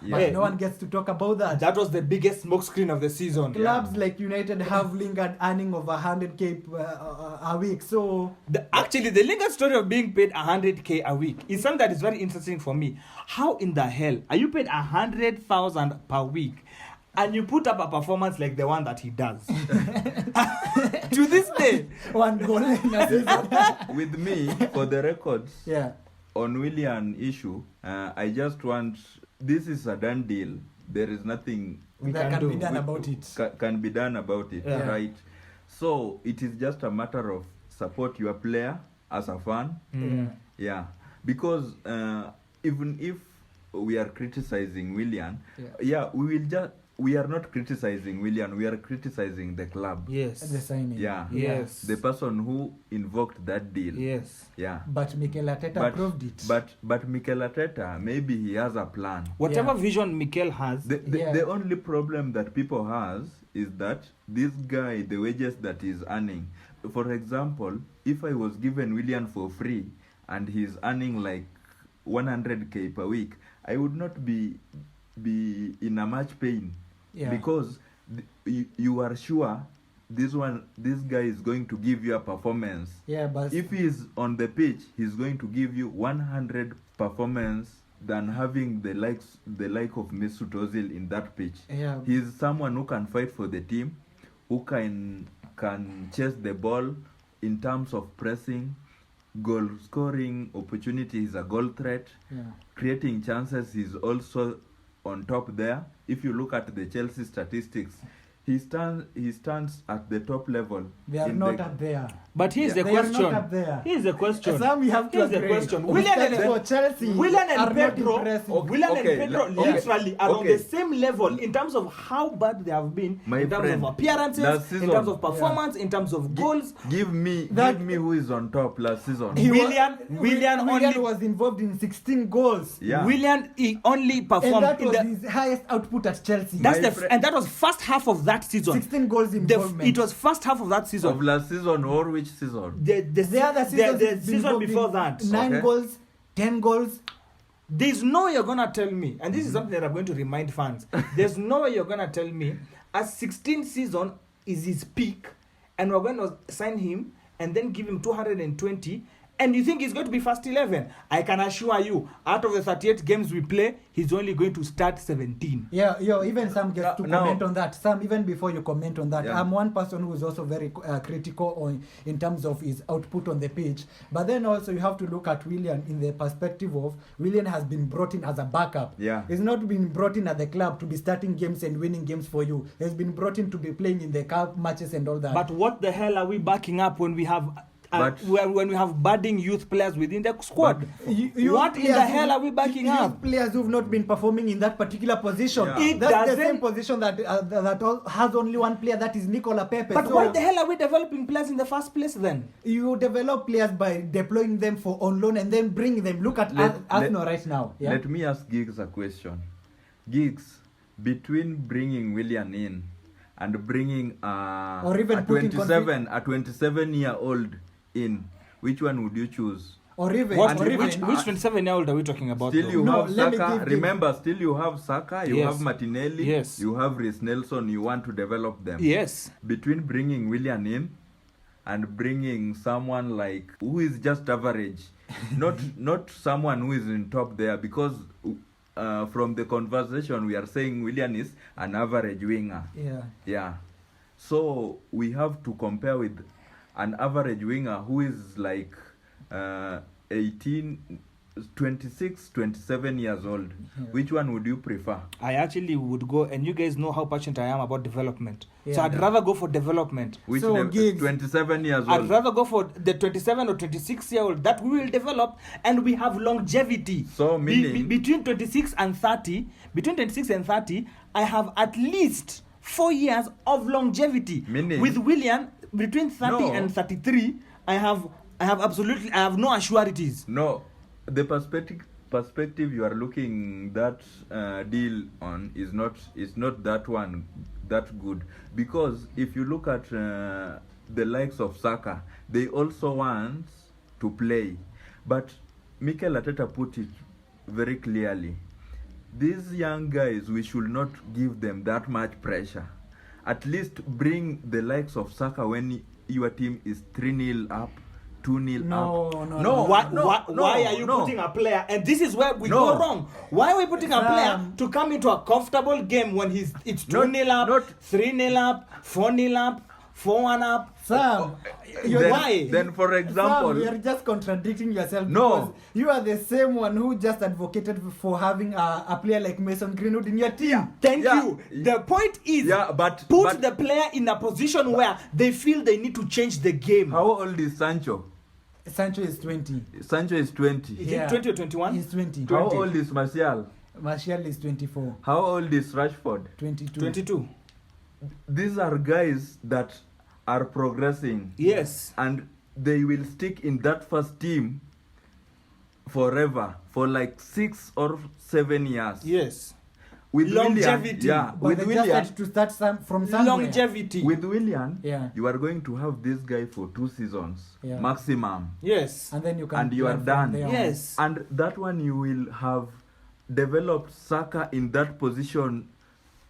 Yeah. But no one gets to talk about that. That was the biggest smokescreen of the season. Clubs like United have Lingard earning over 100k a week. So Actually, the Lingard story of being paid 100k a week is something that is very interesting for me. How in the hell are you paid 100,000 per week, and you put up a performance like the one that he does? To this day, one goal in a season. With me, for the records, Yeah. on Willian issue, I just want, this is a done deal. There is nothing That can be done we- about it. can be done about it, Yeah. right? So it is just a matter of support your player as a fan. Yeah. Yeah, because even if we are criticizing Willian. Yeah. We are not criticizing Willian. We are criticizing the club. Yes. The signing. Yeah. Yes. The person who invoked that deal. Yes. Yeah. But Mikel Arteta proved it. But Mikel Arteta, maybe he has a plan. Whatever Yeah. vision Mikel has. The only problem that people has is that this guy, the wages that he's earning. For example, if I was given Willian for free and he's earning like 100k per week, I would not be in a much pain. Yeah. Because you are sure this guy is going to give you a performance. Yeah, but If he's on the pitch, he's going to give you 100 performance than having the like of Mesut Ozil in that pitch. yeah, He's someone who can fight for the team, who can chase the ball in terms of pressing, goal scoring opportunity. He's a goal threat. yeah. Creating chances, he's also on top there. If you look at the Chelsea statistics, he stands at the top level. They are in not the- up there. But here's the They are question. not up there. Here's the question. Some we have to Here's the agree. question. We Willian stand and- for Chelsea Willian are and not Pedro, impressive. Willian Okay, and Pedro okay. literally are on Okay. the same level in terms of how bad they have been, My in terms friend, of appearances, last in season- terms of performance, in terms of goals. Give me who is on top last season. Willian only- was involved in 16 goals. Yeah. Willian he only And performed that in was the. his highest output at Chelsea. That's My the friend- and that was first half of that season. 16 goals involvement. It was first half of that season. Of last season or which season? the other season, the season before that. 9 Okay. goals, 10 goals. There's no way you're gonna tell me, and this is something that I'm going to remind fans. There's no way you're gonna tell me a 16th season is his peak, and we're going to sign him and then give him 220, and you think he's going to be first 11? I can assure you, out of the 38 games we play, he's only going to start 17. Yeah, even some get to Now- comment on that. Some, even before you comment on that, Yeah. I'm one person who is also very critical in terms of his output on the pitch. But then also you have to look at Willian in the perspective of Willian has been brought in as a backup. Yeah. He's not been brought in at the club to be starting games and winning games for you. He's been brought in to be playing in the cup matches and all that. But what the hell are we backing up when we have when we have budding youth players within the squad? What in the hell are we backing up? Players who've not been performing in that particular position. Yeah. It That's the doesn't- same position that has only one player, that is Nicola Pepe. But So why the hell are we developing players in the first place then? you develop players by deploying them for on loan and then bring them. Look at Arsenal right now. Yeah? Let me ask Giggs a question. Giggs, between bringing Willian in and bringing Or even a putting 27-year-old in, which one would you choose? Or even, What, or even which 27-year-old are we talking about? Still though? you No, have let me Saka. give- Remember, still you have Saka, you Yes. have Martinelli, Yes. you have Reece Nelson. You want to develop them. Yes. Between bringing Willian in and bringing someone like who is just average, not someone who is in top there, because from the conversation we are saying Willian is an average winger. yeah. Yeah. So we have to compare with an average winger who is like 18, 26, 27 years old. Yeah. Which one would you prefer? I actually would go, and you guys know how passionate I am about development. So Yeah. I'd rather go for development. Which So, Giggs, 27 years I'd old? rather go for the 27 or 26-year-old that we will develop, and we have longevity. So meaning- between 26 and 30, I have at least 4 years of longevity. Meaning- With Willian, between 30 No. and 33, I have no assurities. No, the perspective you are looking that deal on is not that good, because if you look at the likes of Saka, they also want to play, but Mikel Arteta put it very clearly. These young guys, we should not give them that much pressure. At least bring the likes of Saka when your team is 3-0 up, 2-0 up. No. Why are you putting a player? And this is where we go wrong. Why are we putting a player to come into a comfortable game when it's 2-0 up, 3-0 up, 4-0 up, 4-1 up? Sam, Why? Then, for example, Sam, you're just contradicting yourself. No. Because you are the same one who just advocated for having a player like Mason Greenwood in your team. Thank Yeah. you. The point is, but put the player in a position where they feel they need to change the game. how old is Sancho? Sancho is 20. Sancho is 20. Is it 20 or 21? He's 20. How old is Martial? Martial is 24, How old is Rashford? 22. 22. These are guys that are progressing. Yes. And they will stick in that first team forever, for like 6 or 7 years. Yes. With Longevity. Willian, But with they Willian, just had to start from somewhere. Longevity. with Willian, Yeah. you are going to have this guy for 2 seasons Yeah. maximum, Yes. And then you can and you are plan from done. there on. Yes. and that one you will have developed Saka in that position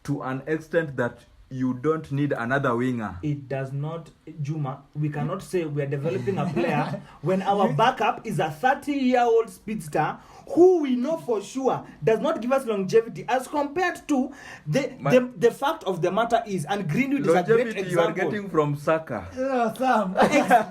to an extent that you don't need another winger. It does not, Juma, we cannot say we are developing a player when our backup is a 30-year-old speedster who we know for sure does not give us longevity as compared to the fact of the matter is, and Greenwood is a great Longevity you are example. getting from Saka. Sam.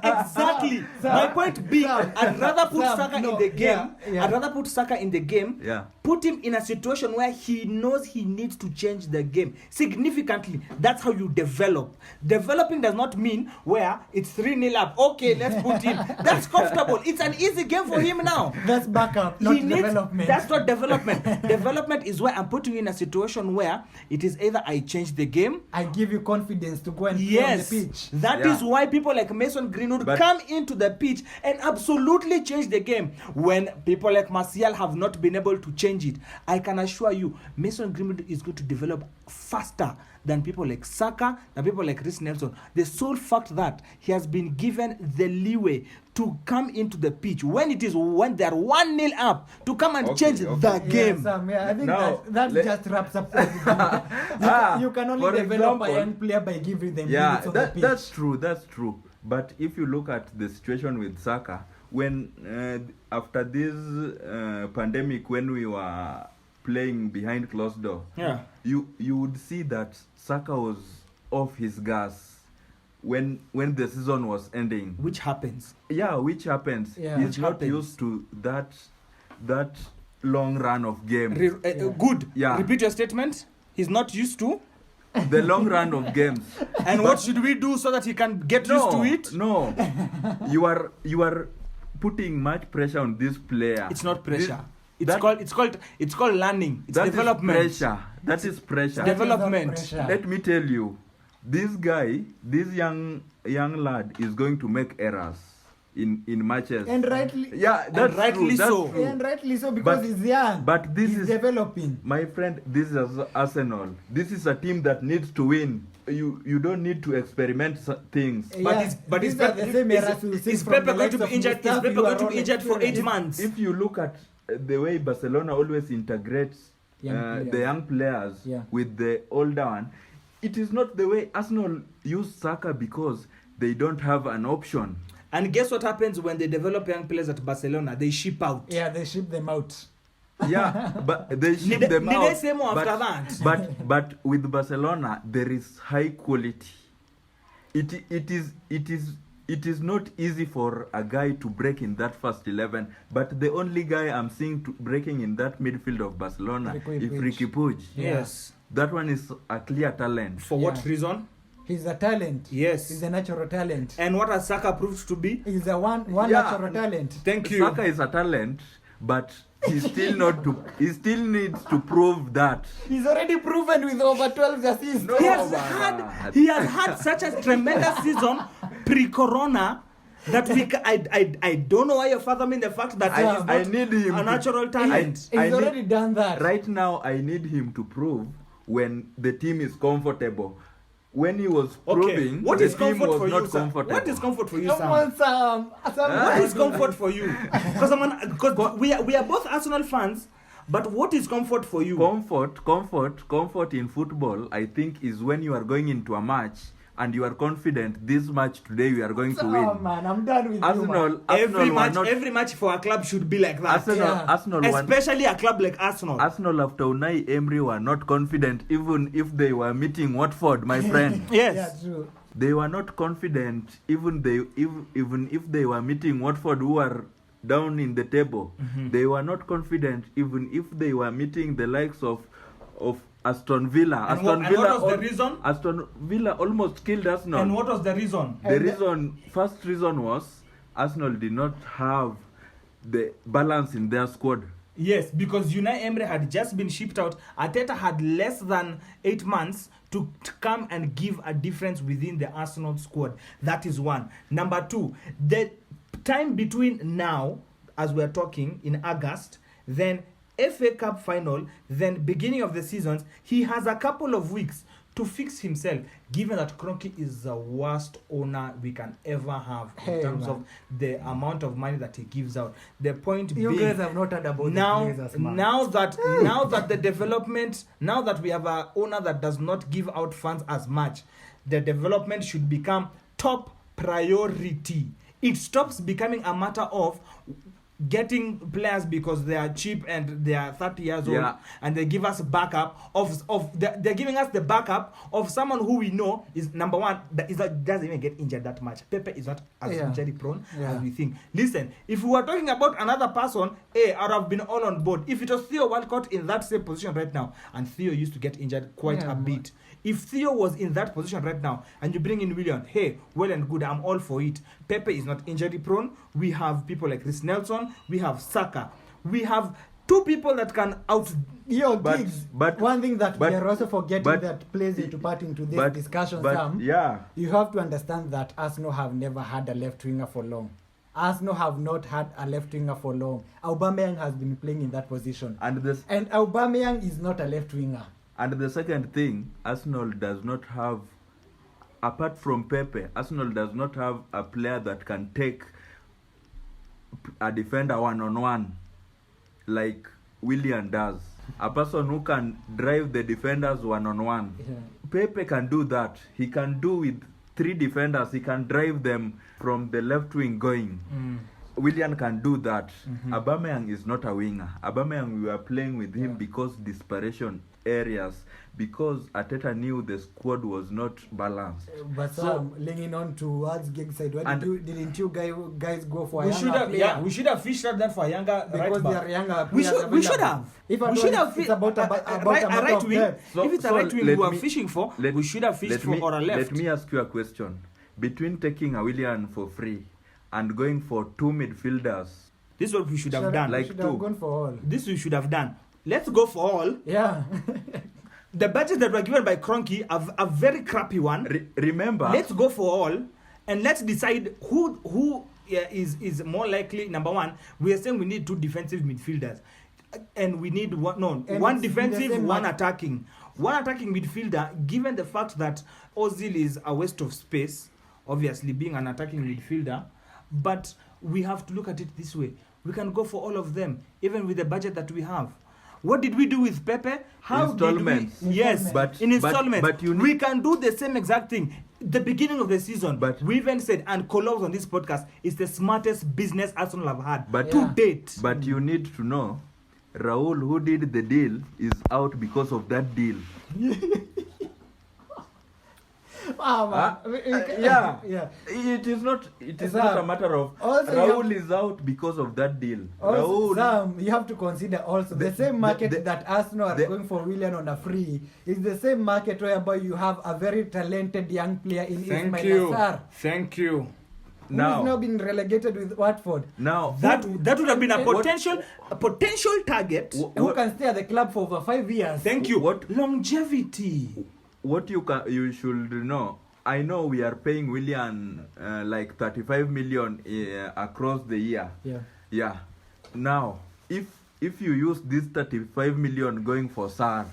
Exactly. My point being, I'd rather put Sam, Saka no, in the game. yeah. I'd rather put Saka in the game. Yeah. Put him in a situation where he knows he needs to change the game significantly. That's how you develop. Developing does not mean where it's 3-0 up. Okay, let's put him. That's comfortable. It's an easy game for him now. That's backup, not development. That's not development. Development is where I'm putting you in a situation where it is either I change the game. I give you confidence to go and play Yes, on the pitch. that Yeah. is why people like Mason Greenwood But- come into the pitch and absolutely change the game. When people like Martial have not been able to change it, I can assure you, Mason Greenwood is going to develop faster than people like Saka, than people like Reece Nelson. The sole fact that he has been given the leeway to come into the pitch when they're 1-0 up, to come and Okay, change okay. the Yeah, game. Sam, yeah, I think Now, that let- just wraps up everything. You can only for develop a example- young player by giving them Yeah, minutes on the pitch. that's true. That's true. But if you look at the situation with Saka, when after this pandemic, when we were playing behind closed door, Yeah. you would see that Saka was off his gas when the season was ending. Which happens. Yeah, which happens. Yeah. He's Which not happens. used to that long run of game. Good. Yeah. Repeat your statement. He's not used to. The long run of games. And what should we do so that he can get used to it? No, you are putting much pressure on this player. It's not pressure. That- It's called learning. It's that is development. pressure. That is pressure. That is not development. pressure. Let me tell you, this guy, this young lad is going to make errors in matches. And rightly, Yeah, that's rightly true, that's so. true. and rightly so, because But- he's young. but this he's is- developing. My friend, this is Arsenal. This is a team that needs to win. You don't need to experiment things. But these is are the same errors we'll see Is from Pepe the going to likes be of injured? Is Mustafi, Pepe who going are to all be injured for 8 experienced. months? If you look at the way Barcelona always integrates Young players. the young players Yeah. with the older one, it is not the way Arsenal use Saka, because they don't have an option. And guess what happens when they develop young players at Barcelona? They ship out. Yeah, they ship them out. Yeah, but they ship Need- them need out. they say more but, after that? But with Barcelona, there is high quality. It is not easy for a guy to break in that first 11. But the only guy I'm seeing breaking in that midfield of Barcelona Ricky is Puig. Ricky Puig. Yes. That one is a clear talent. For what Yeah. reason? He's a talent. Yes. He's a natural talent. And what has Saka proved to be? He's a one Yeah. natural talent. Thank you. Saka is a talent, but he still needs to prove that. He's already proven with over 12 assists. No. He has man. had such a tremendous season pre-corona that I don't know why you father me the fact that he is I not need him a to- natural talent. He's I need- already done that. Right now, I need him to prove when the team is comfortable. When he was proving, What the is team comfort was for not you, Sam? comfortable. What is comfort for you, Come Sam? on, Sam. What is comfort for you? Because we are both Arsenal fans, but what is comfort for you? Comfort in football, I think, is when you are going into a match and you are confident this match today we are going to Oh win. man, I'm done with you, Arsenal, man. Every match for a club should be like that. Arsenal won. Especially a club like Arsenal. Arsenal after Unai Emery were not confident, even if they were meeting Watford, my friend. Yes. Yeah, true. They were not confident, even if they were meeting Watford, who are down in the table. They were not confident, even if they were meeting the likes of Aston Villa. And what was the reason? Aston Villa almost killed Arsenal. And what was the reason? First reason was Arsenal did not have the balance in their squad. Yes, because Unai Emery had just been shipped out. Arteta had less than 8 months to come and give a difference within the Arsenal squad. That is one. Number two, the time between now, as we're talking, in August, then FA Cup final, then beginning of the seasons, he has a couple of weeks to fix himself, given that Kroenke is the worst owner we can ever have in terms of the amount of money that he gives out. The point You being, guys have not heard about now, the Glazers, man. now that the development, now that we have an owner that does not give out funds as much, the development should become top priority. It stops becoming a matter of getting players because they are cheap and they are 30 years old, and they give us backup they're giving us the backup of someone who we know is number one that doesn't even get injured that much. Pepe is not as injury prone as we think. Listen, if we were talking about another person, I would have been all on board. If it was Theo Walcott in that same position right now, and Theo used to get injured quite a bit. If Theo was in that position right now and you bring in Willian, hey, well and good, I'm all for it. Pepe is not injury prone. We have people like Chris Nelson. We have Saka. We have two people that can Gigz. But one thing that we are also forgetting that plays into part into this discussion, Sam. Yeah. You have to understand that Arsenal have never had a left winger for long. Arsenal have not had a left winger for long. Aubameyang has been playing in that position. And Aubameyang is not a left winger. And the second thing, Arsenal does not have, apart from Pepe, Arsenal does not have a player that can take a defender one-on-one like Willian does. A person who can drive the defenders one-on-one. Yeah. Pepe can do that. He can do with 3 defenders. He can drive them from the left wing going. Willian can do that. Aubameyang is not a winger. Aubameyang, we were playing with him because desperation areas, because Arteta knew the squad was not balanced. But so, leaning on towards Gigz side, didn't you guys go for a younger player? Yeah, we should have fished out that for a younger because right they are younger. We should have. If it's about a right wing, if it's a right wing we are fishing for, we should have fished for or a left. Let me ask you a question. Between taking a Willian for free and going for 2 midfielders, this is what we should have done. Like should have gone for all. This we should have done. Let's go for all. Yeah. The budget that were given by Kroenke, a very crappy one. Remember. Let's go for all, and let's decide who is more likely. Number one, we are saying we need 2 defensive midfielders, and we need one defensive, one attacking. One attacking midfielder, given the fact that Ozil is a waste of space, obviously being an attacking midfielder, but we have to look at it this way. We can go for all of them, even with the budget that we have. What did we do with Pepe? Installments. Yes, but in installments. But we can do the same exact thing. The beginning of the season, but we even said, and Kolos on this podcast, is the smartest business Arsenal have had to date. But you need to know, Raul, who did the deal, is out because of that deal. Yeah. It is not a matter of Raul is out because of that deal. Also, Sam, you have to consider also the same market that Arsenal are going for Willian on a free is the same market whereby you have a very talented young player in Ismail Assar. Thank you. Who has now been relegated with Watford. Now that would have been a potential target who can stay at the club for over 5 years. Thank you. What longevity? What you should know, I know we are paying Willian like 35 million across the year. Yeah. Now, if you use this 35 million going for Sar,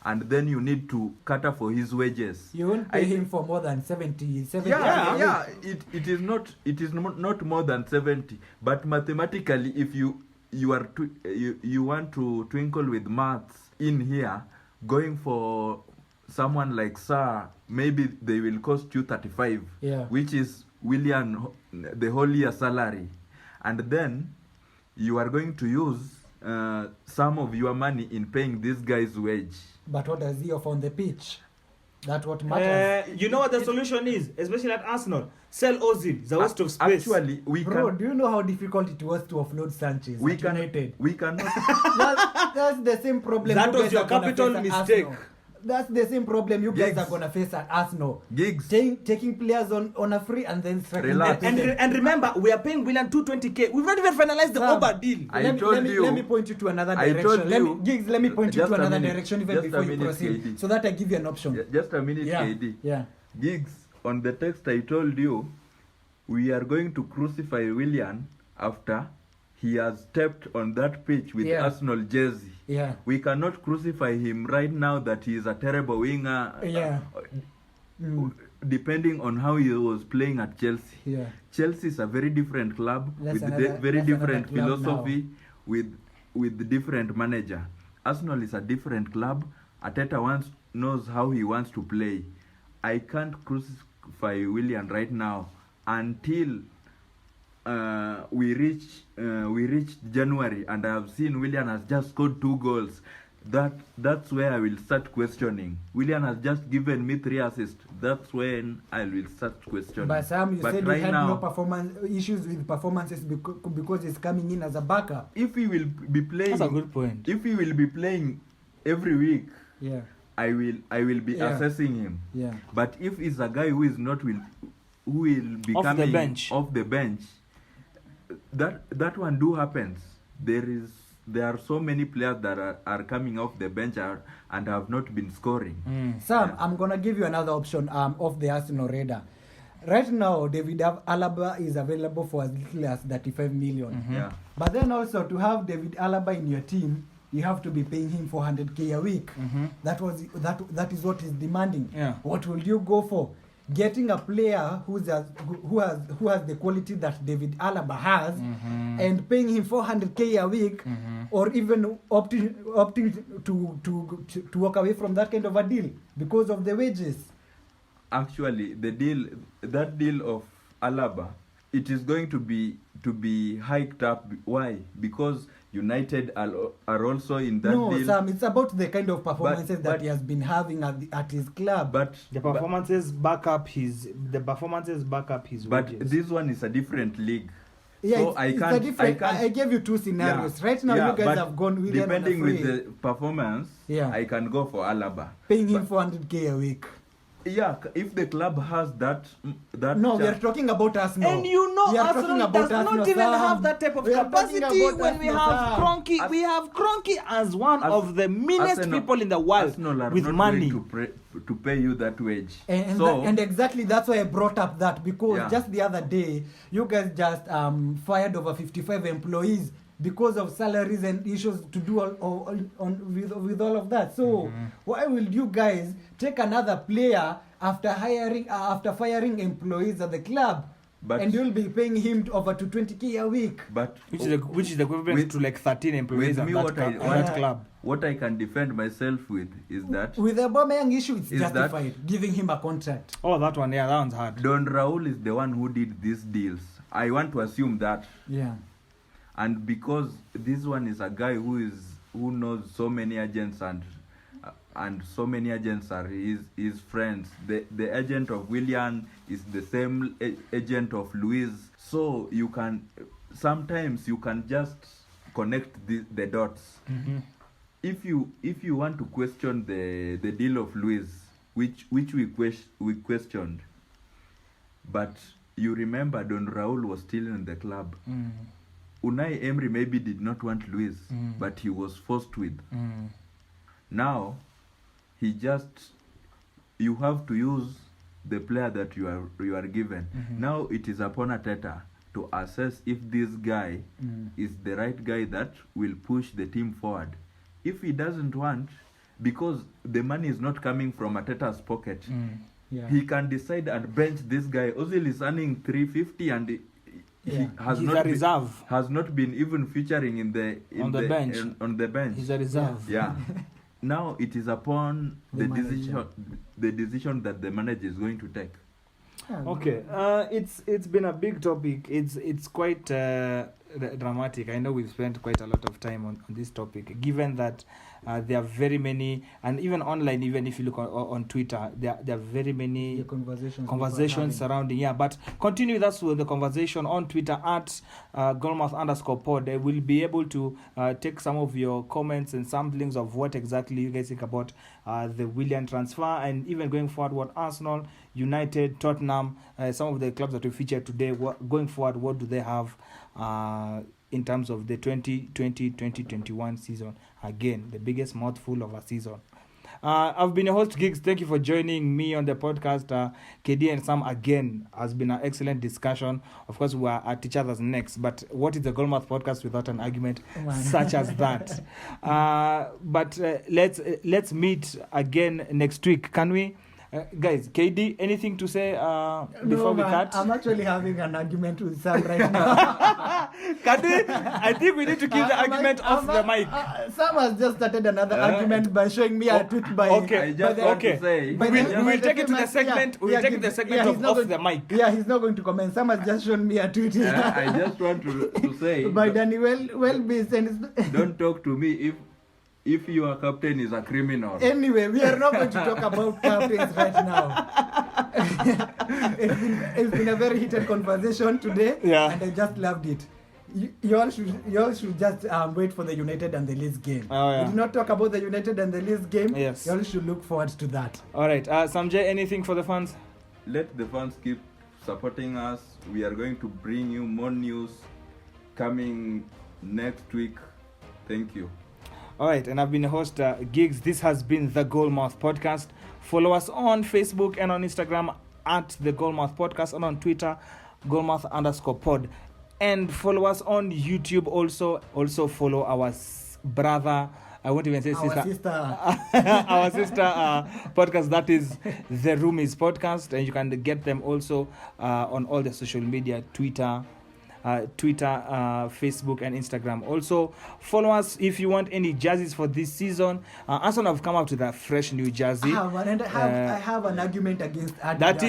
and then you need to cater for his wages, you won't pay him for more than 70. Yeah. It is not more than 70. But mathematically, if you want to twinkle with maths in here, going for someone like Sar, maybe they will cost you 35, which is Willian the whole year salary, and then you are going to use some of your money in paying this guy's wage. But what does he offer on the pitch? That's what matters. You know what the solution is, especially at Arsenal? Sell Ozil. It's a waste of space. Actually, do you know how difficult it was to offload Sanchez? We cannot. That's the same problem. That was your capital mistake. That's the same problem you guys Gigz. are gonna face at Arsenal. Gigz. Taking players on a free and then striking Relax. them. And remember, we are paying William 220k. We've not even finalized the Sam, Oba deal. Let me point you to another I direction. told you- Gigz, let me point you Just to a another minute. direction even Just a before you minute, proceed, KD. so that I give you an option. Just a minute, Yeah. KD. Yeah. Gigz, on the text I told you, we are going to crucify William after he has stepped on that pitch with Yeah. Arsenal jersey. Yeah. We cannot crucify him right now that he is a terrible winger. Yeah. Mm. Depending on how he was playing at Chelsea. Yeah. Chelsea is a very different club That's with another- very that's different another club philosophy with different manager. Arsenal is a different club. Arteta knows how he wants to play. I can't crucify William right now until we reach January and I have seen William has just scored 2 goals. That's where I will start questioning. William has just given me 3 assists. That's when I will start questioning. But Sam, you said right you had now, no performance issues with performances because he's coming in as a backup. if he will be playing, That's a good point. if he will be playing every week, Yeah. I will be Yeah. assessing him. Yeah. But if he's a guy who is not who will be Off the coming bench. off the bench, that one do happens. There are so many players that are coming off the bench and have not been scoring. Sam, Yeah. I'm gonna give you another option of the Arsenal radar. Right now, David Alaba is available for as little as 35 million. Yeah. But then also to have David Alaba in your team, you have to be paying him 400k a week. That is what he's demanding. Yeah. What will you go for? Getting a player who has the quality that David Alaba has, and paying him 400k a week, or even opting to walk away from that kind of a deal because of the wages. Actually, that deal of Alaba, it is going to be hiked up. Why? Because United are also in that No, deal. Sam, it's about the kind of performances But- that he has been having at his club. But The performances back up his but wages. this one is a different league. yeah, so it's a different. I gave you 2 scenarios. Right now, you guys but have gone William on a depending free, with the performance, Yeah. I can go for Alaba. paying him 400k a week. Yeah, if the club has that No, we are chance- talking about Arsenal. And you know We are Arsenal talking about does not Arsenal, even Sam. have that type of We are talking capacity about when we Arsenal, have Sam. Kroenke. We have Kroenke as one of the meanest Arsenal- people in the world Arsenal are with not money. going to pay you that wage. And exactly that's why I brought up that, because Yeah. just the other day you guys just fired over 55 employees because of salaries and issues to do with all of that. So why will you guys take another player after firing employees at the club, But- and you'll be paying him over to 20k a week? But Which is the equivalent With- to like 13 employees with at me, that, what that club. what I can defend myself with is that With the Aubameyang issue, it's Is that- justified giving him a contract. Oh, that one, yeah, that one's hard. Don Raul is the one who did these deals. I want to assume that. Yeah. And because this one is a guy who knows so many agents and so many agents are his friends. The agent of William is the same agent of Luis. So sometimes you can just connect the dots. If you want to question the deal of Luis, which we questioned, but you remember Don Raul was still in the club. Unai Emery maybe did not want Luis, but he was forced with. Now, you have to use the player that you are given. Now it is upon Arteta to assess if this guy is the right guy that will push the team forward. If he doesn't want, because the money is not coming from Arteta's pocket, Yeah. he can decide and bench this guy. Ozil is earning 350 and he Yeah. has He's not a been- reserve. has not been even featuring On the bench. on the bench. He's a reserve. Yeah. Now it is upon The the manager. decision that the manager is going to take. Yeah. Okay, it's been a big topic. It's quite dramatic. I know we've spent quite a lot of time on this topic, given that there are very many, and even online, even if you look on Twitter, there are very many conversations surrounding. Yeah, but continue with us with the conversation on Twitter at goalmouth_pod. I will be able to take some of your comments and samplings of what exactly you guys think about the Willian transfer, and even going forward, what Arsenal, United, Tottenham, some of the clubs that we featured today, going forward, what do they have in terms of the 2020-2021 season? Again, the biggest mouthful of a season. I've been your host, Gigz. Thank you for joining me on the podcast. KD and Sam, again, has been an excellent discussion. Of course, we are at each other's necks, but what is the Goalmouth podcast without an argument such as that? But let's meet again next week. Can we? Guys, KD, anything to say before we cut? I'm actually having an argument with Sam right now. Can we? I think we need to keep the argument off the mic. Sam has just started another argument by showing me a tweet by... I just want to say... We'll take it to the segment. We'll take it to the segment of off the mic. Yeah, he's not going to comment. Sam has just shown me a tweet. I just want to say... By Danny Welby saying... Don't talk to me if your captain is a criminal. Anyway, we are not going to talk about captains right now. It's been a very heated conversation today, and I just loved it. You all should just wait for the United and the Leeds game. We did not talk about the United and the Leeds game. Yes. You all should look forward to that. All right. Samjay, anything for the fans? Let the fans keep supporting us. We are going to bring you more news coming next week. Thank you. All right, and I've been the host, Gigz. This has been the Goalmouth Podcast. Follow us on Facebook and on Instagram at the Goalmouth Podcast, and on Twitter, Goalmouth_pod. And follow us on YouTube also. Also follow our brother, I won't even say sister. Our sister podcast, that is The Roomies Podcast. And you can get them also on all the social media, Twitter, Facebook and Instagram. Also follow us if you want any jerseys for this season. Arsenal have come out with a fresh new jersey. I have an argument against Adidas. That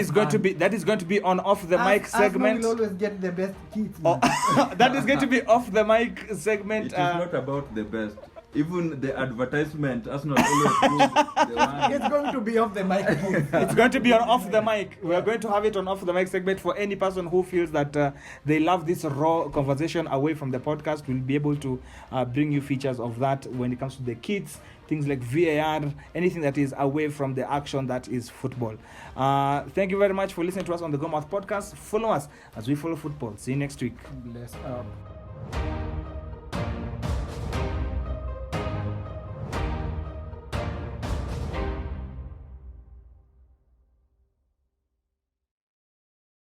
is going to be on off the mic segment. Arsenal will always get the best kits. That is going to be off the mic segment. It is not about the best. Even the advertisement, Arsenal always proves the one. It's going to be off the mic. It's going to be on off the mic. We are going to have it on off the mic segment for any person who feels that they love this raw conversation away from the podcast. We'll be able to bring you features of that when it comes to the kids, things like VAR, anything that is away from the action that is football. Thank you very much for listening to us on the Goalmouth Podcast. Follow us as we follow football. See you next week. Bless up.